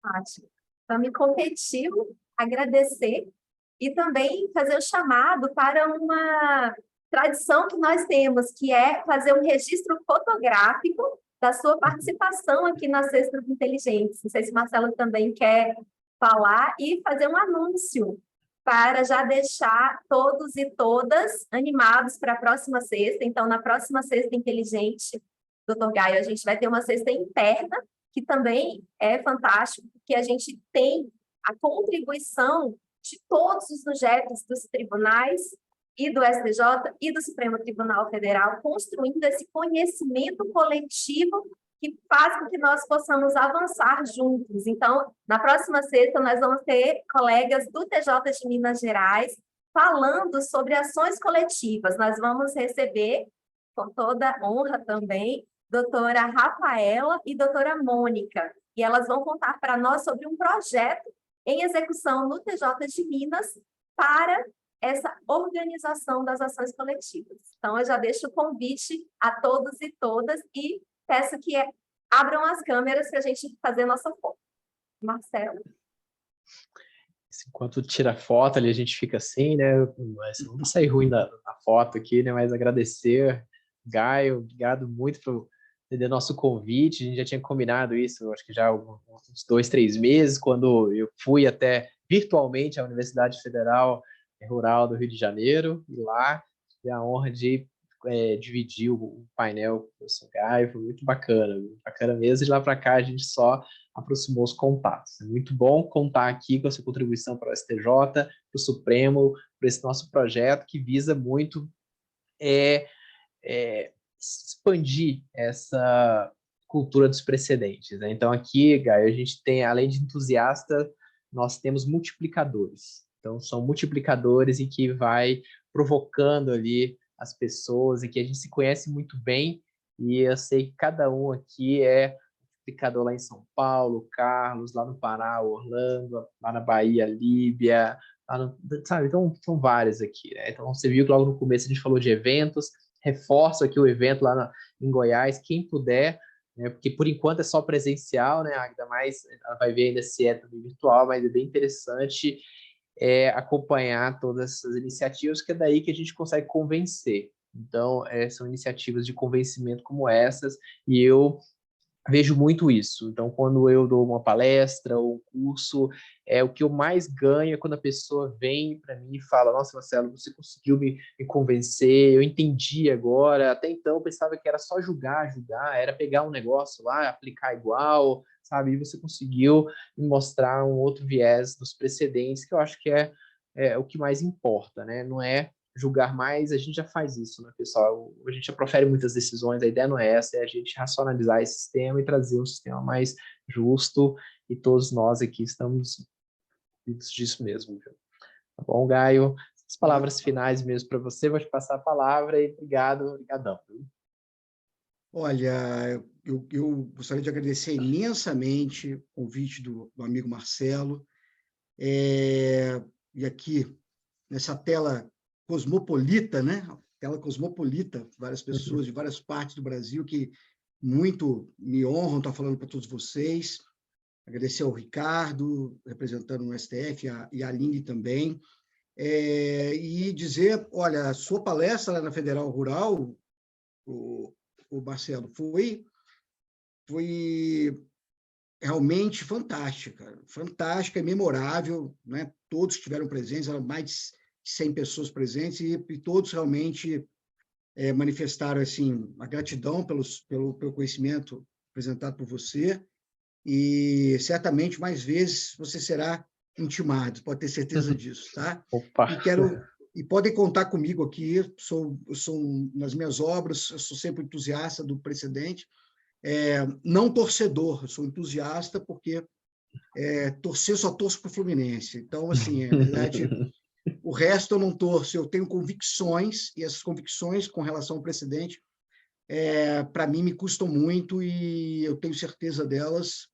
Ótimo. Então, me competivo agradecer e também fazer o chamado para uma tradição que nós temos, que é fazer um registro fotográfico da sua participação aqui nas Sextas Inteligentes. Não sei se o Marcelo também quer falar e fazer um anúncio para já deixar todos e todas animados para a próxima sexta. Então, na próxima Sexta Inteligente, Dr. Gaio, a gente vai ter uma sexta interna, que também é fantástico, porque a gente tem a contribuição de todos os projetos dos tribunais e do STJ e do Supremo Tribunal Federal, construindo esse conhecimento coletivo que faz com que nós possamos avançar juntos. Então, na próxima sexta, nós vamos ter colegas do TJ de Minas Gerais falando sobre ações coletivas. Nós vamos receber, com toda honra também, doutora Rafaela e doutora Mônica, e elas vão contar para nós sobre um projeto em execução no TJ de Minas para essa organização das ações coletivas. Então, eu já deixo o convite a todos e todas e peço que abram as câmeras para a gente fazer nossa foto. Marcelo. Enquanto tira foto ali, a gente fica assim, né? Mas não vai sair ruim da foto aqui, né? Mas agradecer, Gaio, obrigado muito por atender nosso convite. A gente já tinha combinado isso, acho que já há uns 2, 3 meses, quando eu fui até virtualmente à Universidade Federal Rural do Rio de Janeiro, e lá tive a honra de dividir o painel com o professor Gaio, foi muito bacana mesmo. E de lá para cá a gente só aproximou os contatos. É muito bom contar aqui com a sua contribuição para o STJ, para o Supremo, para esse nosso projeto que visa muito expandir essa cultura dos precedentes, né? Então aqui, Gaio, a gente tem, além de entusiasta, nós temos multiplicadores. Então são multiplicadores em que vai provocando ali as pessoas e que a gente se conhece muito bem, e eu sei que cada um aqui é multiplicador lá em São Paulo, Carlos, lá no Pará, Orlando, lá na Bahia, Líbia, sabe? Então são vários aqui, né? Então você viu que logo no começo a gente falou de eventos, reforço aqui o evento lá em Goiás, quem puder, né? Porque por enquanto é só presencial, né? Ainda mais, ela vai ver ainda se é também virtual, mas é bem interessante acompanhar todas essas iniciativas, que é daí que a gente consegue convencer. Então, são iniciativas de convencimento como essas, e eu vejo muito isso. Então, quando eu dou uma palestra ou um curso, o que eu mais ganho é quando a pessoa vem para mim e fala: nossa, Marcelo, você conseguiu me convencer, eu entendi agora. Até então eu pensava que era só julgar, era pegar um negócio lá, aplicar igual, sabe? E você conseguiu me mostrar um outro viés dos precedentes, que eu acho que é o que mais importa, né? Não é julgar mais, a gente já faz isso, né, pessoal? A gente já profere muitas decisões, a ideia não é essa, é a gente racionalizar esse sistema e trazer um sistema mais justo, e todos nós aqui estamos convictos disso mesmo, viu? Tá bom, Gaio? As palavras finais mesmo para você, vou te passar a palavra e obrigadão. Viu? Olha, eu gostaria de agradecer imensamente o convite do amigo Marcelo, e aqui, nessa tela cosmopolita, né? Tela cosmopolita, várias pessoas de várias partes do Brasil que muito me honram estar falando para todos vocês. Agradecer ao Ricardo, representando o STF, e a Aline também. E dizer, olha, a sua palestra lá na Federal Rural, o Marcelo, foi realmente fantástica e memorável, né? Todos estiveram presentes, eram mais de 100 pessoas presentes, e todos realmente manifestaram assim, a gratidão pelo conhecimento apresentado por você, e certamente mais vezes você será intimado, pode ter certeza disso, tá? Opa! E podem contar comigo aqui, sou nas minhas obras, eu sou sempre entusiasta do precedente, não torcedor, eu sou entusiasta porque torcer, só torço para o Fluminense. Então, assim, na verdade, o resto eu não torço, eu tenho convicções, e essas convicções com relação ao precedente, para mim, me custam muito, e eu tenho certeza delas,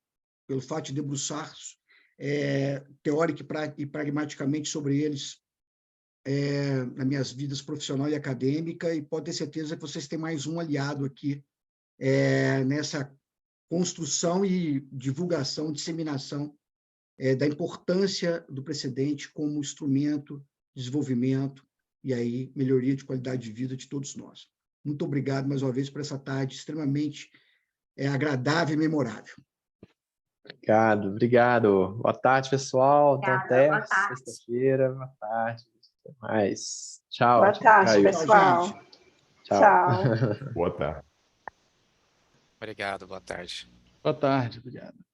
pelo fato de debruçar teórica e pragmaticamente sobre eles nas minhas vidas profissional e acadêmica, e pode ter certeza que vocês têm mais um aliado aqui nessa construção e divulgação, disseminação da importância do precedente como instrumento de desenvolvimento e aí melhoria de qualidade de vida de todos nós. Muito obrigado mais uma vez por essa tarde extremamente agradável e memorável. Obrigado. Boa tarde, pessoal. Obrigada, Então, boa até tarde. sexta-feira. Boa tarde. Até mais. Tchau. Boa tarde, Caio. pessoal. Tchau. Boa tarde. Obrigado, boa tarde. Boa tarde, obrigado.